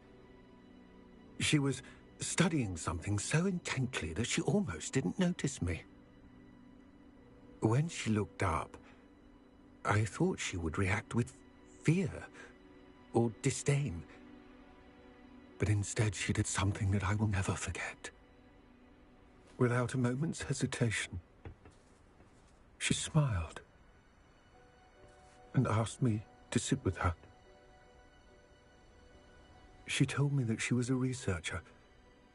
She was studying something so intently that she almost didn't notice me. When she looked up, I thought she would react with fear, or disdain. But instead she did something that I will never forget. Without a moment's hesitation, she smiled and asked me to sit with her. She told me that she was a researcher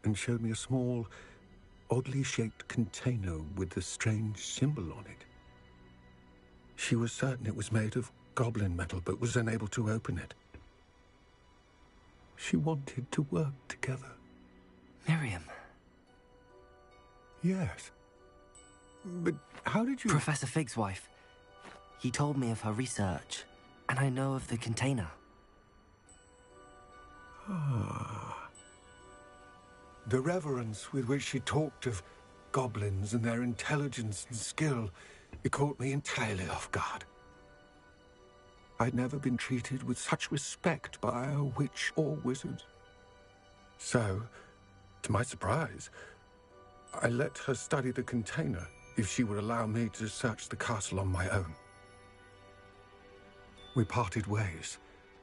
and showed me a small, oddly shaped container with a strange symbol on it. She was certain it was made of goblin metal, but was unable to open it. She wanted to work together. Miriam. Yes. But how did you... Professor Fig's wife. He told me of her research, and I know of the container. Ah. The reverence with which she talked of goblins and their intelligence and skill, it caught me entirely off guard. I'd never been treated with such respect by a witch or wizard. So, to my surprise, I let her study the container if she would allow me to search the castle on my own. We parted ways,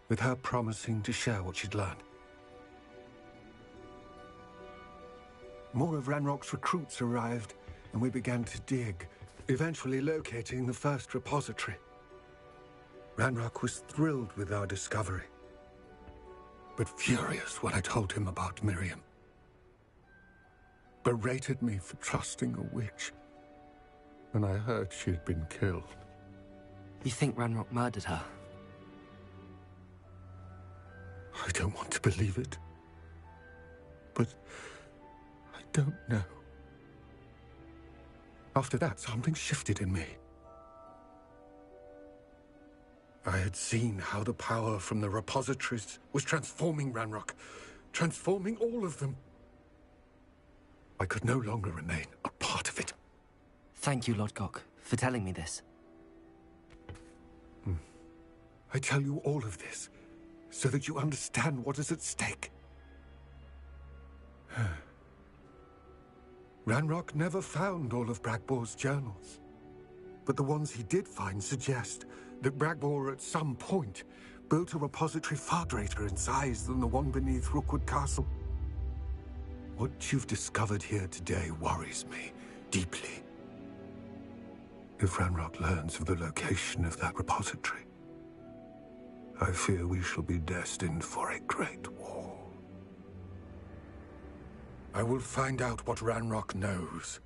with her promising to share what she'd learned. More of Ranrock's recruits arrived, and we began to dig, eventually locating the first repository. Ranrock was thrilled with our discovery, but furious when I told him about Miriam. Berated me for trusting a witch, and I heard she had been killed. You think Ranrock murdered her? I don't want to believe it, but I don't know. After that, something shifted in me. I had seen how the power from the repositories was transforming Ranrock, transforming all of them. I could no longer remain a part of it. Thank you, Lodgok, for telling me this. I tell you all of this so that you understand what is at stake. Ranrock never found all of Bragbor's journals, but the ones he did find suggest that Bragbor at some point built a repository far greater in size than the one beneath Rookwood Castle. What you've discovered here today worries me deeply. If Ranrock learns of the location of that repository, I fear we shall be destined for a great war. I will find out what Ranrock knows.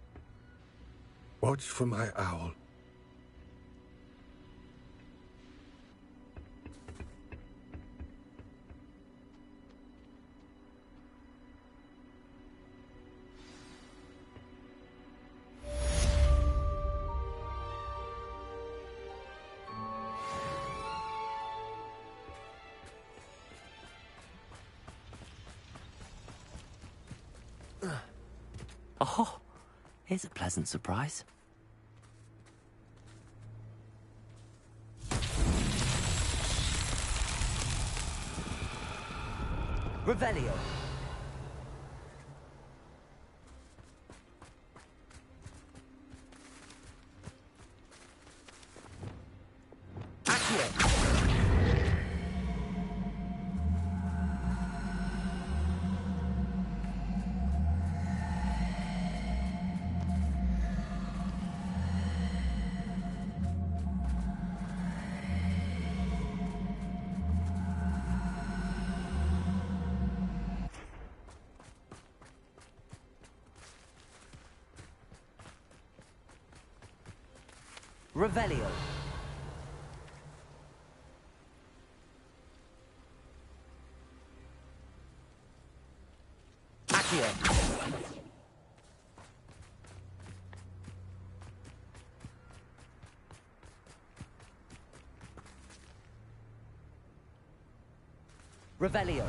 Watch for my owl. Oh, here's a pleasant surprise. Revelio. Accio. Revelio. Accio. Revelio.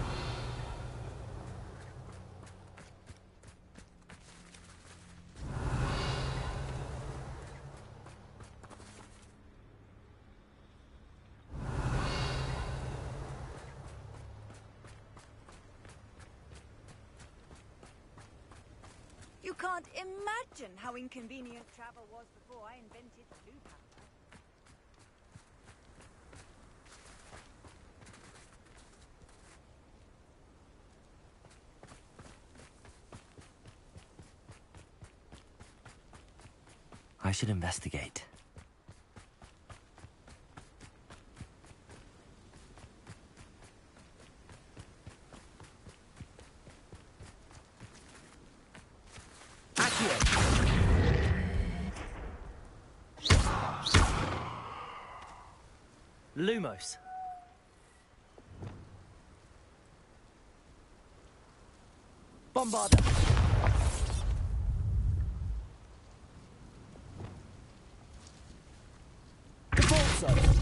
You can't imagine how inconvenient travel was before I invented blue powder. I should investigate. Lumos. Bombarda. Capulso.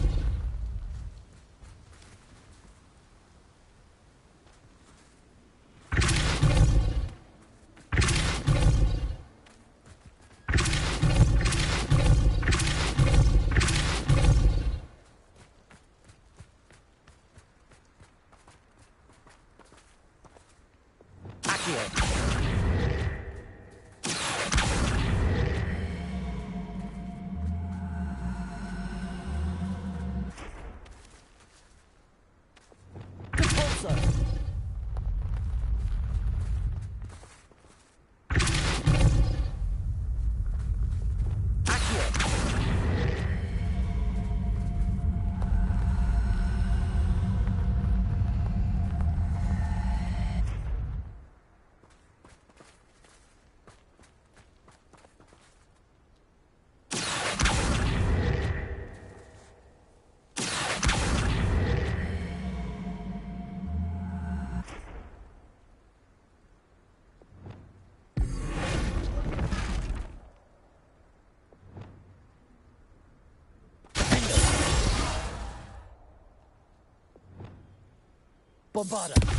Bombarda.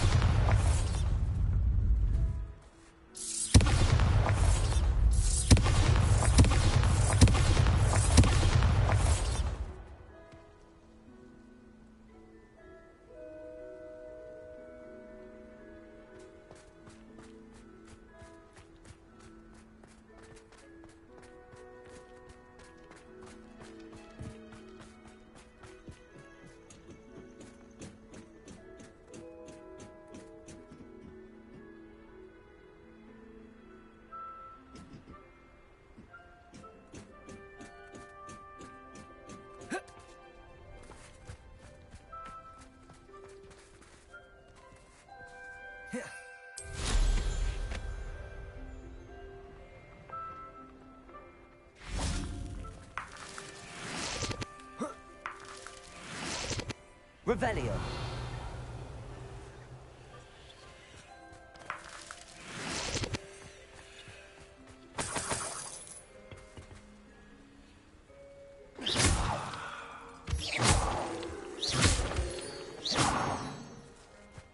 Revelio.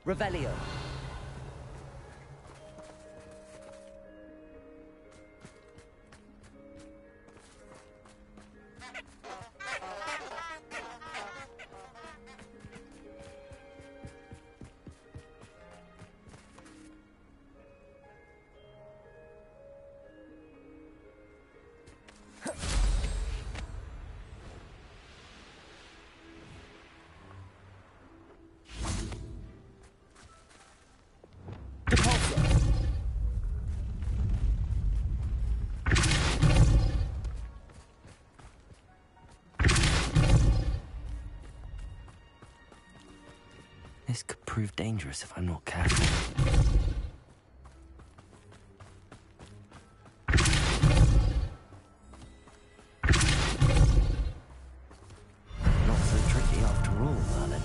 Revelio. This could prove dangerous if I'm not careful. Not so tricky after all, Merlin.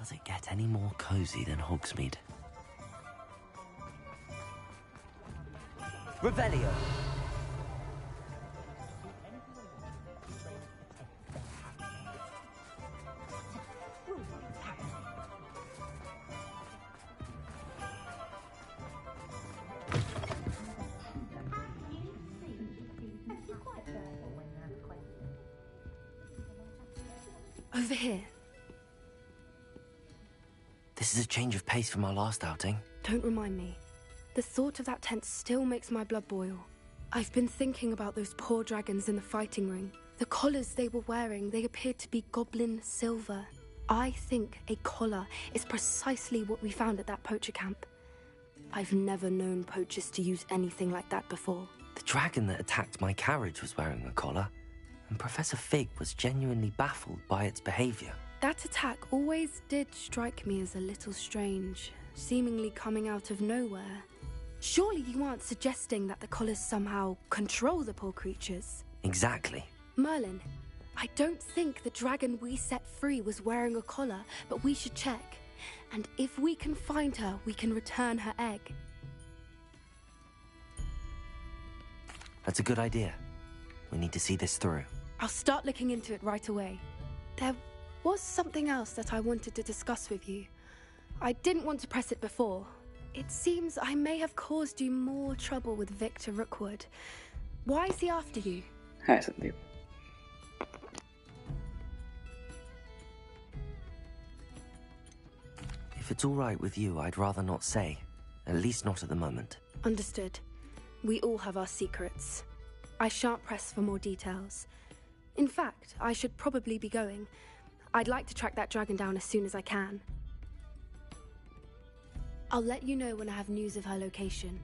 Does it get any more cozy than Hogsmeade? Revelio. Over here. This is a change of pace from our last outing. Don't remind me. The thought of that tent still makes my blood boil. I've been thinking about those poor dragons in the fighting ring. The collars they were wearing, they appeared to be goblin silver. I think a collar is precisely what we found at that poacher camp. I've never known poachers to use anything like that before. The dragon that attacked my carriage was wearing a collar, and Professor Fig was genuinely baffled by its behavior. That attack always did strike me as a little strange, seemingly coming out of nowhere. Surely you aren't suggesting that the collars somehow control the poor creatures? Exactly. Merlin, I don't think the dragon we set free was wearing a collar, but we should check. And if we can find her, we can return her egg. That's a good idea. We need to see this through. I'll start looking into it right away. There was something else that I wanted to discuss with you. I didn't want to press it before. It seems I may have caused you more trouble with Victor Rookwood. Why is he after you? Hi, Sandeep. If it's all right with you, I'd rather not say. At least not at the moment. Understood. We all have our secrets. I shan't press for more details. In fact, I should probably be going. I'd like to track that dragon down as soon as I can. I'll let you know when I have news of her location.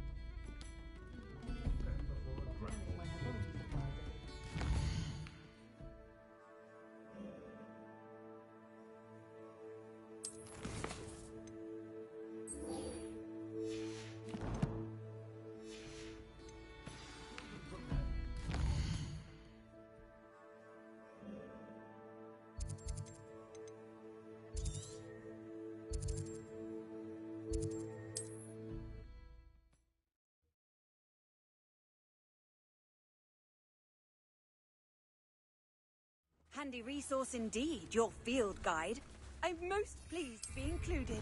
Handy resource indeed, your field guide. I'm most pleased to be included.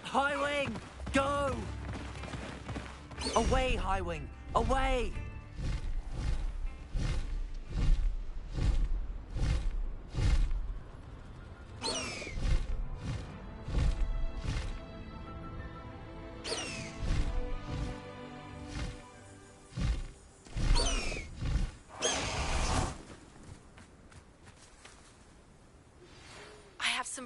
Highwing, go! Away, Highwing, away!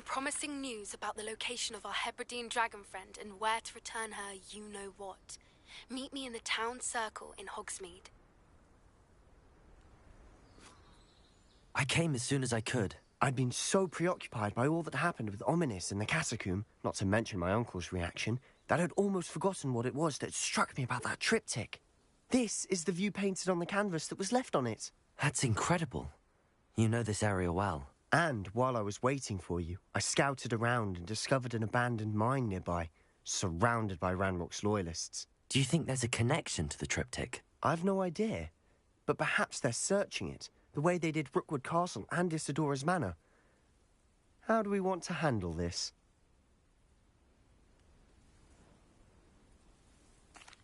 Promising news about the location of our Hebridean dragon friend and where to return her you-know-what. Meet me in the town circle in Hogsmeade. I came as soon as I could. I'd been so preoccupied by all that happened with Ominis and the catacomb, not to mention my uncle's reaction, that I'd almost forgotten what it was that struck me about that triptych. This is the view painted on the canvas that was left on it. That's incredible. You know this area well. And while I was waiting for you, I scouted around and discovered an abandoned mine nearby, surrounded by Ranrock's loyalists. Do you think there's a connection to the triptych? I've no idea, but perhaps they're searching it, the way they did Rookwood Castle and Isidora's Manor. How do we want to handle this?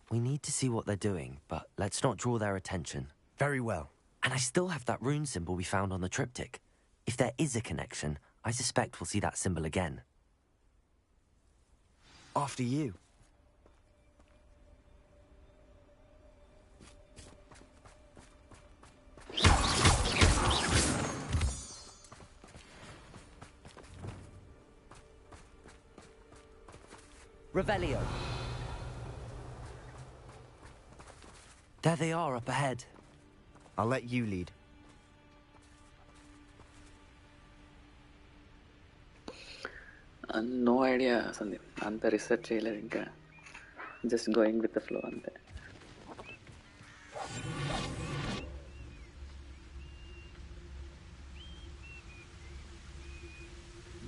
We need to see what they're doing, but let's not draw their attention. Very well. And I still have that rune symbol we found on the triptych. If there is a connection, I suspect we'll see that symbol again. After you. Revelio. There they are, up ahead. I'll let you lead. No idea, Sandeep. అంత research చేయలేదు ఇంకా. Just going with the flow అంతే.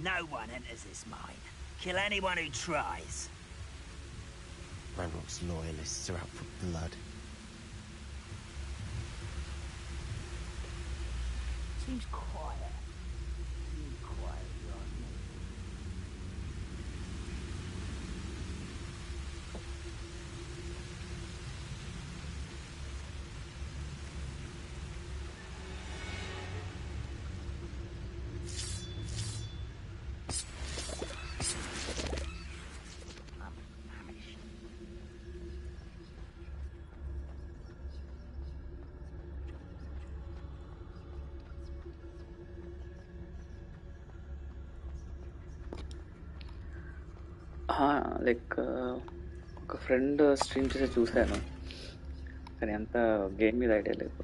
No one enters this mine. Kill anyone who tries. Ranrock's loyalists are out for blood. Seems quiet. Seems quiet, right? Like ఒక friend stream చేసి చూశాను, కానీ అంత game మీద ఐడియా లేదు.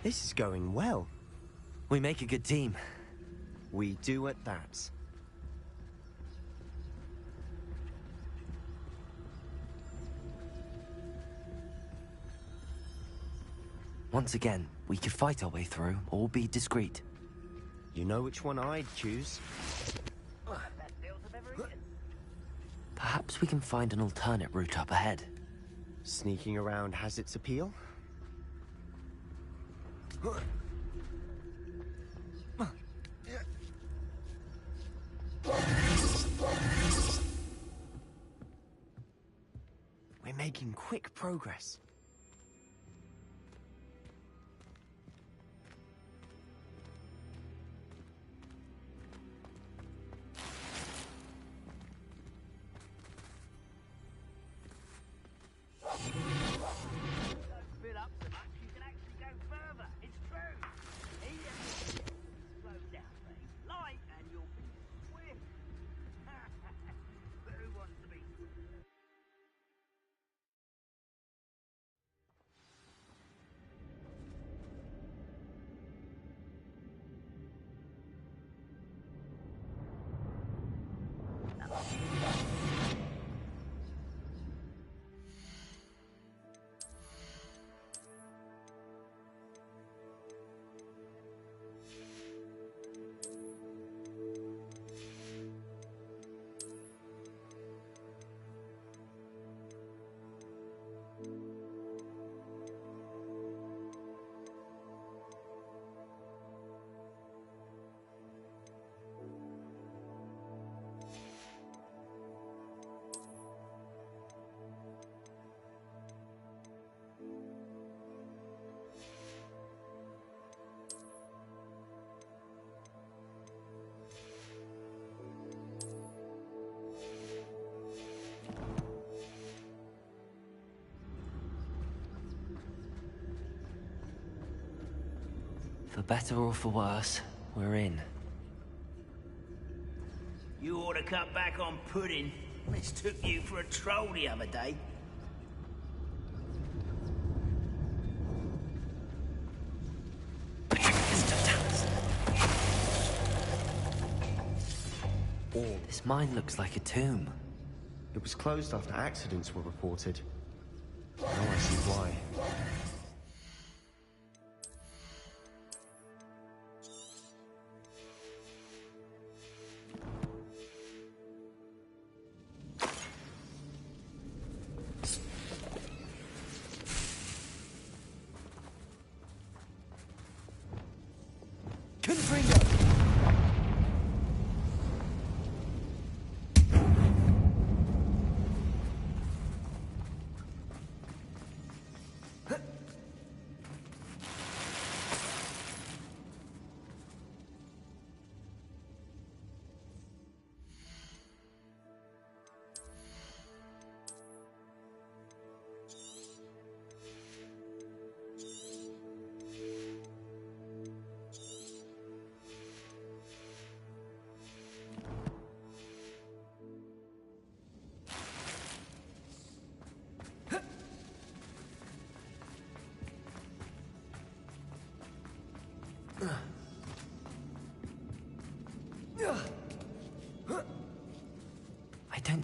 This is going well. We make a good team. We do at that. Once again, we could fight our way through, or be discreet. You know which one I'd choose. Perhaps we can find an alternate route up ahead. Sneaking around has its appeal. We're making quick progress. For better or for worse, we're in. You ought to cut back on pudding. This took you for a troll the other day. This mine looks like a tomb. It was closed after accidents were reported. Now I see why.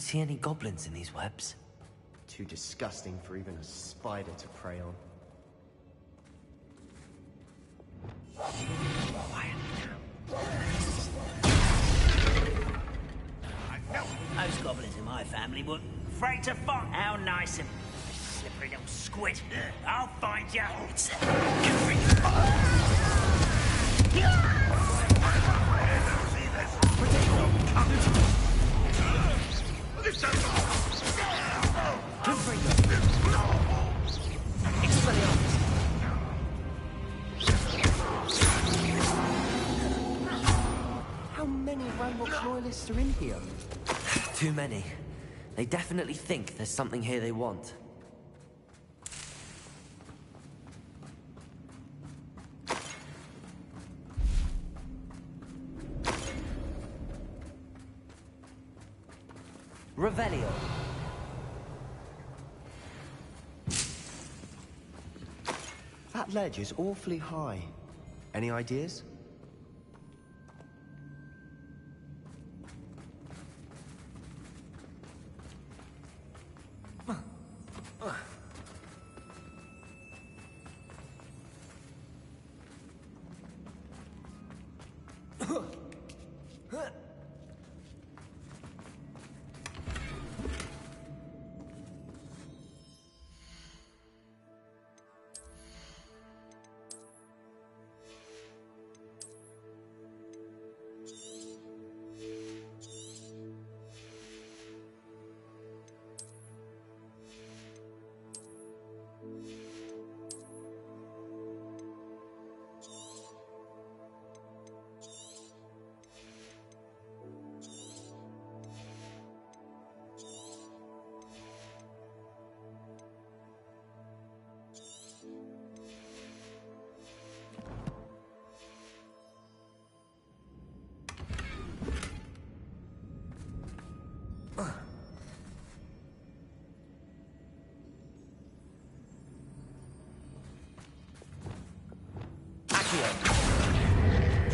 don't see any goblins in these webs. Too disgusting for even a spider to prey on. Those goblins in my family were afraid to fight. How nice of you, slippery little squid. I'll find you. It's How many Ranrock's loyalists are in here? Too many. They definitely think there's something here they want. Revelio. That ledge is awfully high. Any ideas?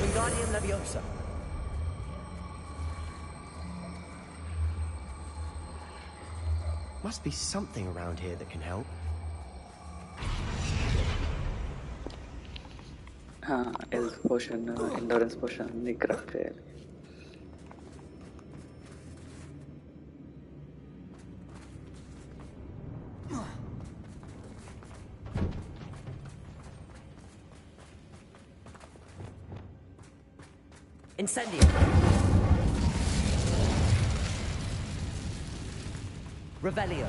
Wingardium Leviosa. Must be something around here that can help. Health potion, endurance potion, అన్ని craft చేయాలి. Incendio. Revelio.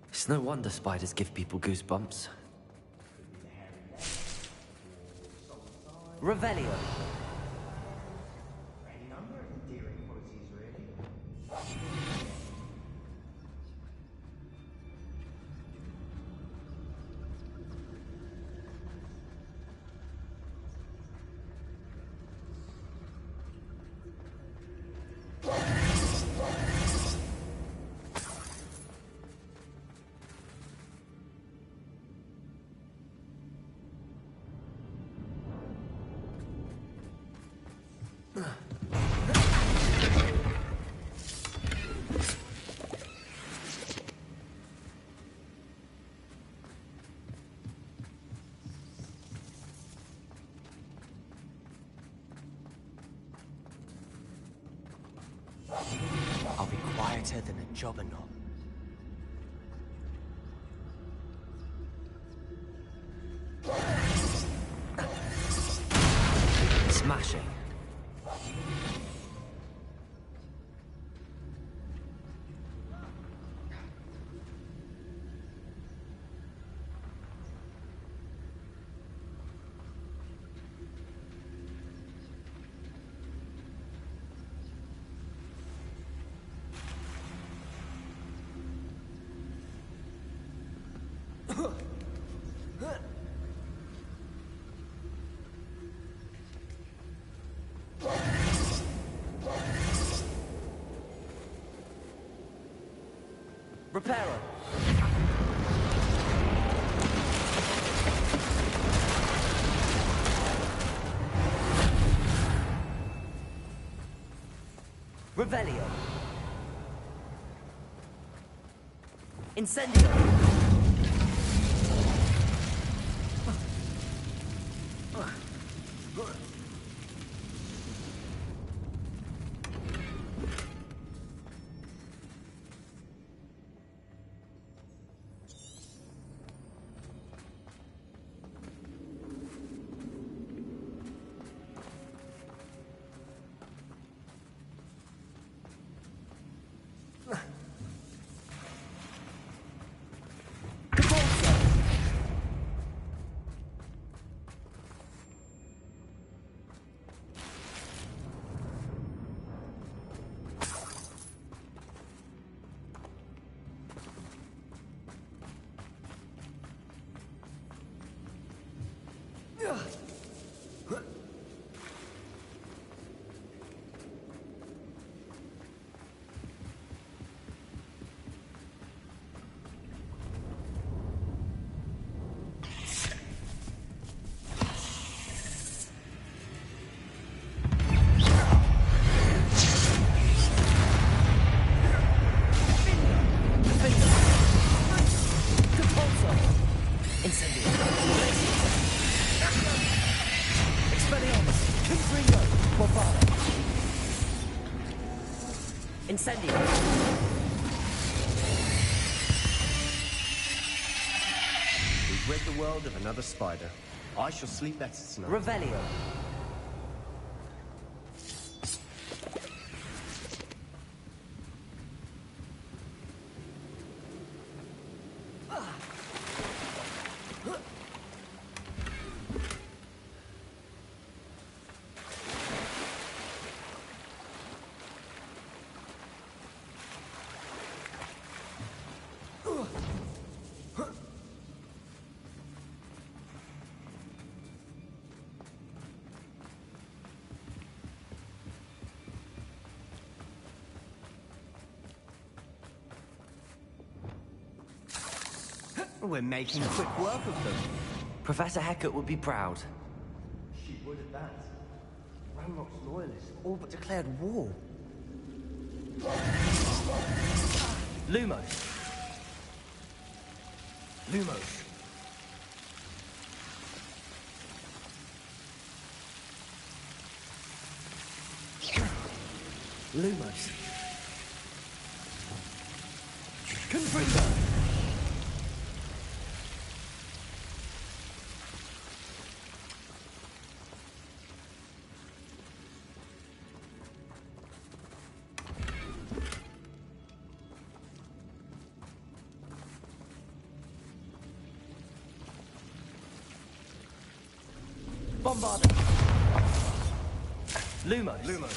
It's no wonder spiders give people goosebumps. Revelio. I'll be quieter than a jobberknoll. Smashing. Reparo. Revelio. Incendio. Incendio. We've rid the world of another spider. I shall sleep better tonight. Revelio. We're making quick work of them. Professor Hecat would be proud. She would at that. Ranrock's loyalists all but declared war. Lumos. Lumos. Lumos. Confringo. Bombarda. Lumos. Lumos.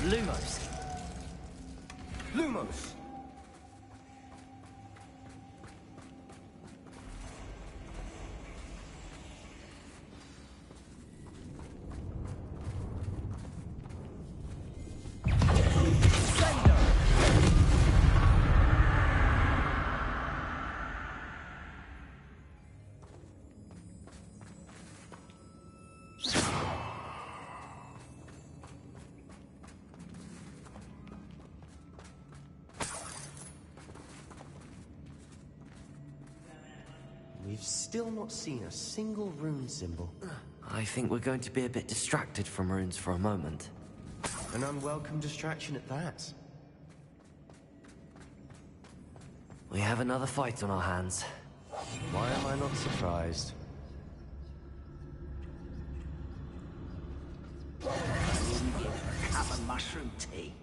Lumos. Lumos. We've still not seen a single rune symbol. I think we're going to be a bit distracted from runes for a moment. An unwelcome distraction at that. We have another fight on our hands. Why am I not surprised? Cup of mushroom tea.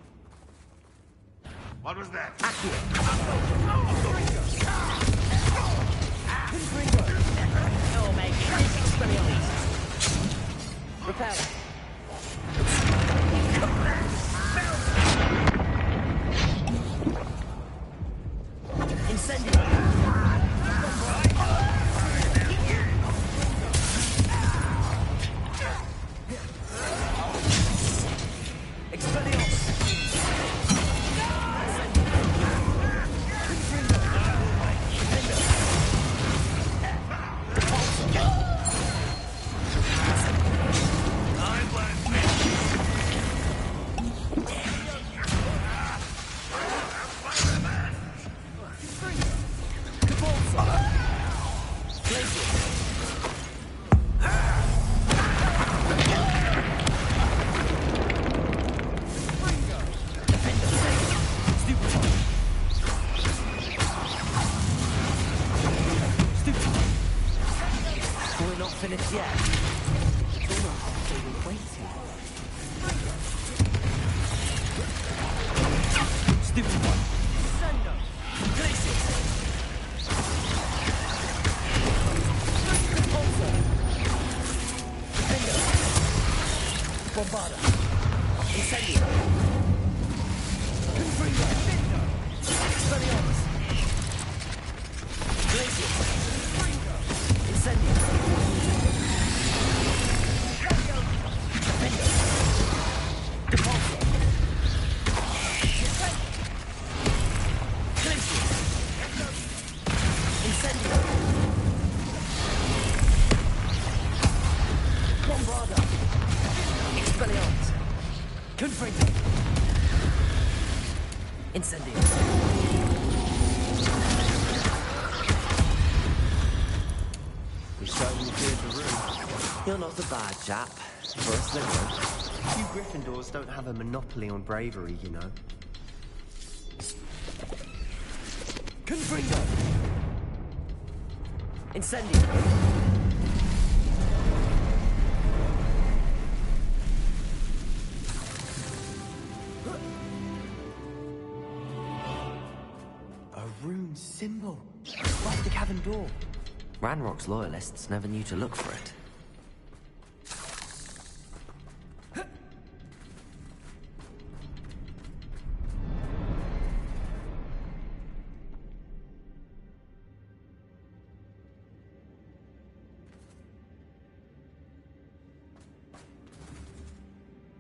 What was that? You're making this experience. Repel. Incendio. finished yet. It's almost like they were waiting. Stupid one. Sendo. Glacius. Repulsor. Defender. Bombarda. Incendio. Confringo. Expelliarmus. Glacius. Incendio. Defender. Repulsor. Glacius. Incendio. Bombarda. Expelliarmus. Confringo. Incendio. We certainly cleared the room. You're not a bad chap. For a Slytherin. You Gryffindors don't have a monopoly on bravery, you know. Confringo. Incendio. A rune symbol. Like the cavern door. Ranrock's loyalists never knew to look for it.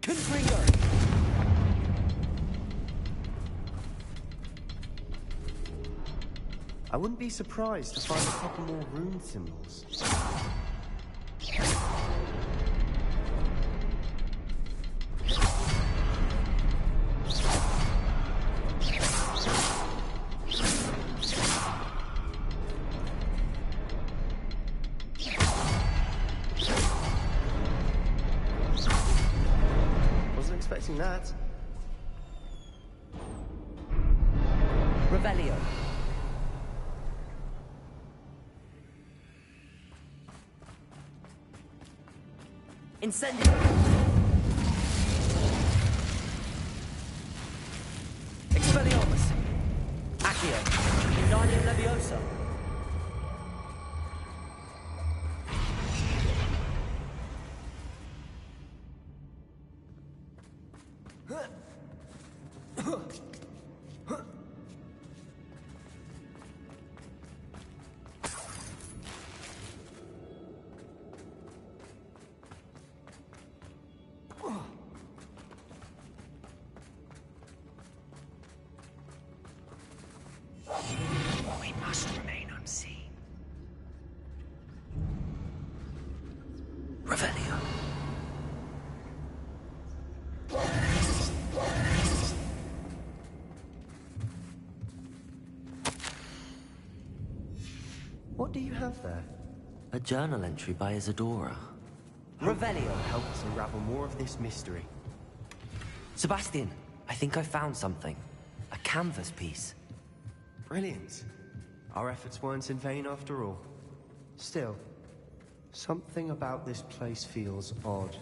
Confringo. I wouldn't be surprised to find a couple more rune symbols. Wasn't expecting that. Revelio. Incendio. Expelliarmus. Accio. Wingardium Leviosa. We must remain unseen. Revelio. What do you have there? A journal entry by Isadora. Revelio. Help us unravel more of this mystery. Sebastian, I think I found something. A canvas piece. Brilliant. Our efforts weren't in vain after all. Still, something about this place feels odd.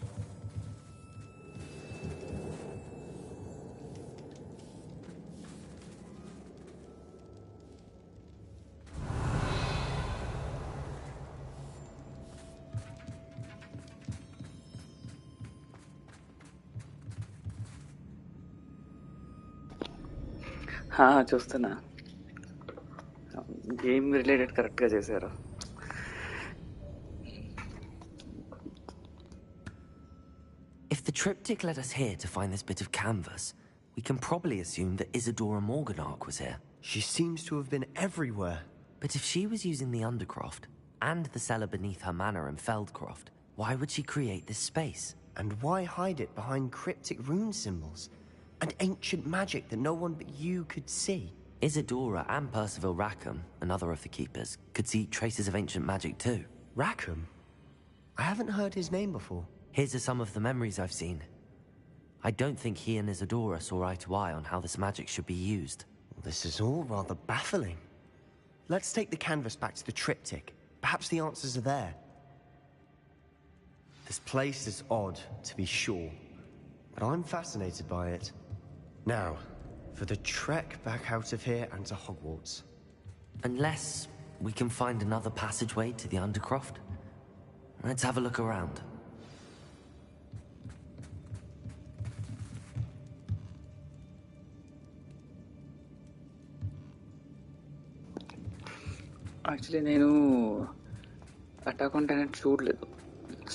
చూస్తున్నా game related కరెక్ట్గా చేశారు. If the triptych led us here to find this bit of canvas, we can probably assume that Isadora Morganach was here. She seems to have been everywhere. But if she was using the Undercroft, and the cellar beneath her manor in Feldcroft, why would she create this space? And why hide it behind cryptic rune symbols? And ancient magic that no one but you could see? Isadora and Percival Rackham, another of the Keepers, could see traces of ancient magic too. Rackham? I haven't heard his name before. His are some of the memories I've seen. I don't think he and Isadora saw eye to eye on how this magic should be used. This is all rather baffling. Let's take the canvas back to the triptych. Perhaps the answers are there. This place is odd, to be sure, but I'm fascinated by it. Now, for the trek back out of here and to Hogwarts. Unless we can find another passageway to the Undercroft. Let's have a look around. Actually నేను attack on Titan చూడలేదు,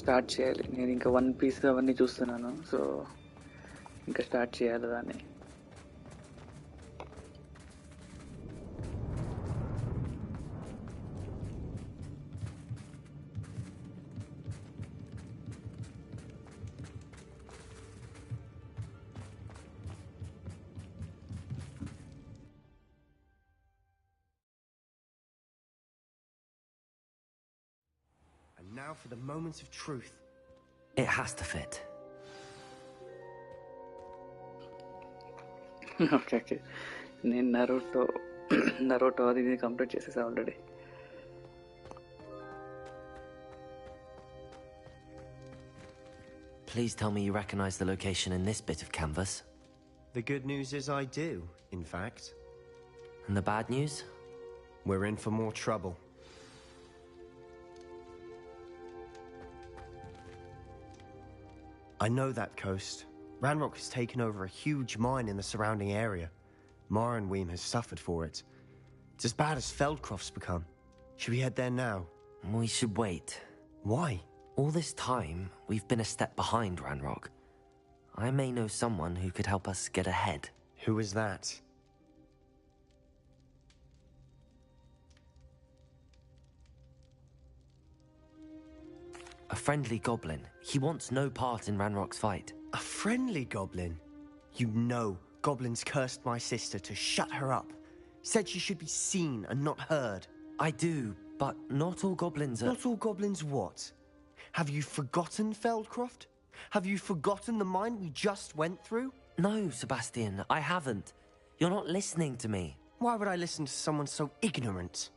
start చేయాలి. నేను ఇంకా one piece అవన్నీ చూస్తున్నాను, so ఇంకా start చేయాలి దాన్ని. Now for the moment of truth. It has to fit. Okay. నేను నరోటో అది ఇది కంప్లీట్ చేసేసా already. Please tell me you recognize the location in this bit of canvas. The good news is I do, in fact. And the bad news? We're in for more trouble. I know that coast. Ranrock has taken over a huge mine in the surrounding area. Mornweem has suffered for it. It's as bad as Feldcroft's become. Should we head there now? We should wait. Why? All this time, we've been a step behind Ranrock. I may know someone who could help us get ahead. Who is that? A friendly goblin. He wants no part in Ranrock's fight. A friendly goblin? You know goblins cursed my sister to shut her up. Said she should be seen and not heard. I do, but not all goblins are... Not all goblins what? Have you forgotten Feldcroft? Have you forgotten the mine we just went through? No, Sebastian, I haven't. You're not listening to me. Why would I listen to someone so ignorant?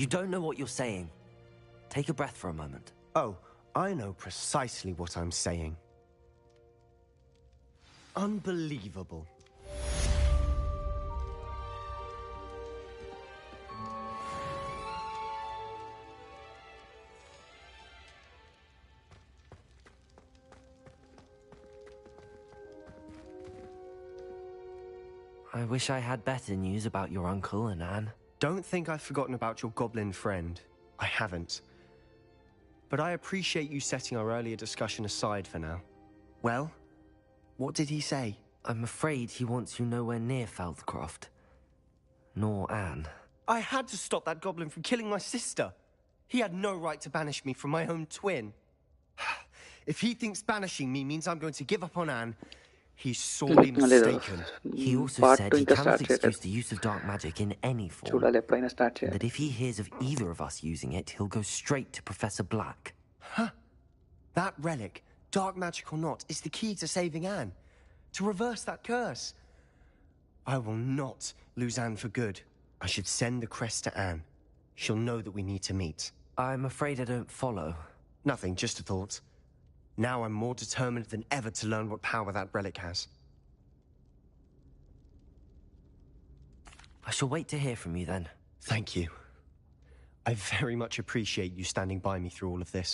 You don't know what you're saying. Take a breath for a moment. Oh, I know precisely what I'm saying. Unbelievable. I wish I had better news about your uncle and Anne. Don't think I've forgotten about your goblin friend. I haven't. But I appreciate you setting our earlier discussion aside for now. Well, what did he say? I'm afraid he wants you nowhere near Feldcroft. Nor Anne. I had to stop that goblin from killing my sister. He had no right to banish me from my own twin. If he thinks banishing me means I'm going to give up on Anne, he's sorely mistaken. He also said he cannot excuse the use of dark magic in any form. And that if he hears of either of us using it, he'll go straight to Professor Black. Huh? That relic, dark magic or not, is the key to saving Anne. To reverse that curse. I will not lose Anne for good. I should send the crest to Anne. She'll know that we need to meet. I'm afraid I don't follow. Nothing, just a thought. Now I'm more determined than ever to learn what power that relic has. I shall wait to hear from you then. Thank you. I very much appreciate you standing by me through all of this.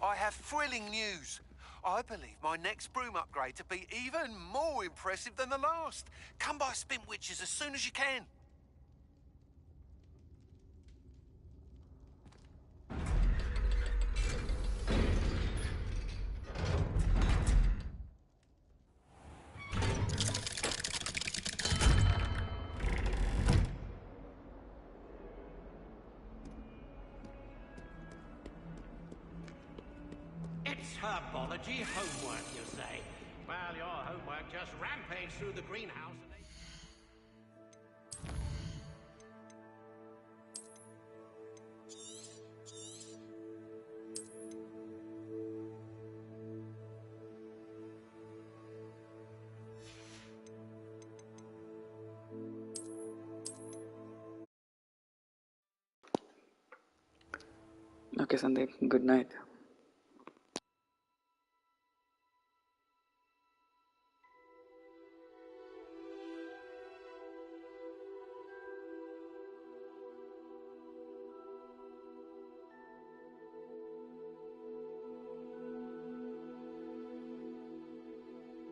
I have thrilling news. I believe my next broom upgrade to be even more impressive than the last. Come by Spintwitches as soon as you can. Herbology homework, you say? Well, your homework just rampaged through the greenhouse. Okay Sandeep, good night.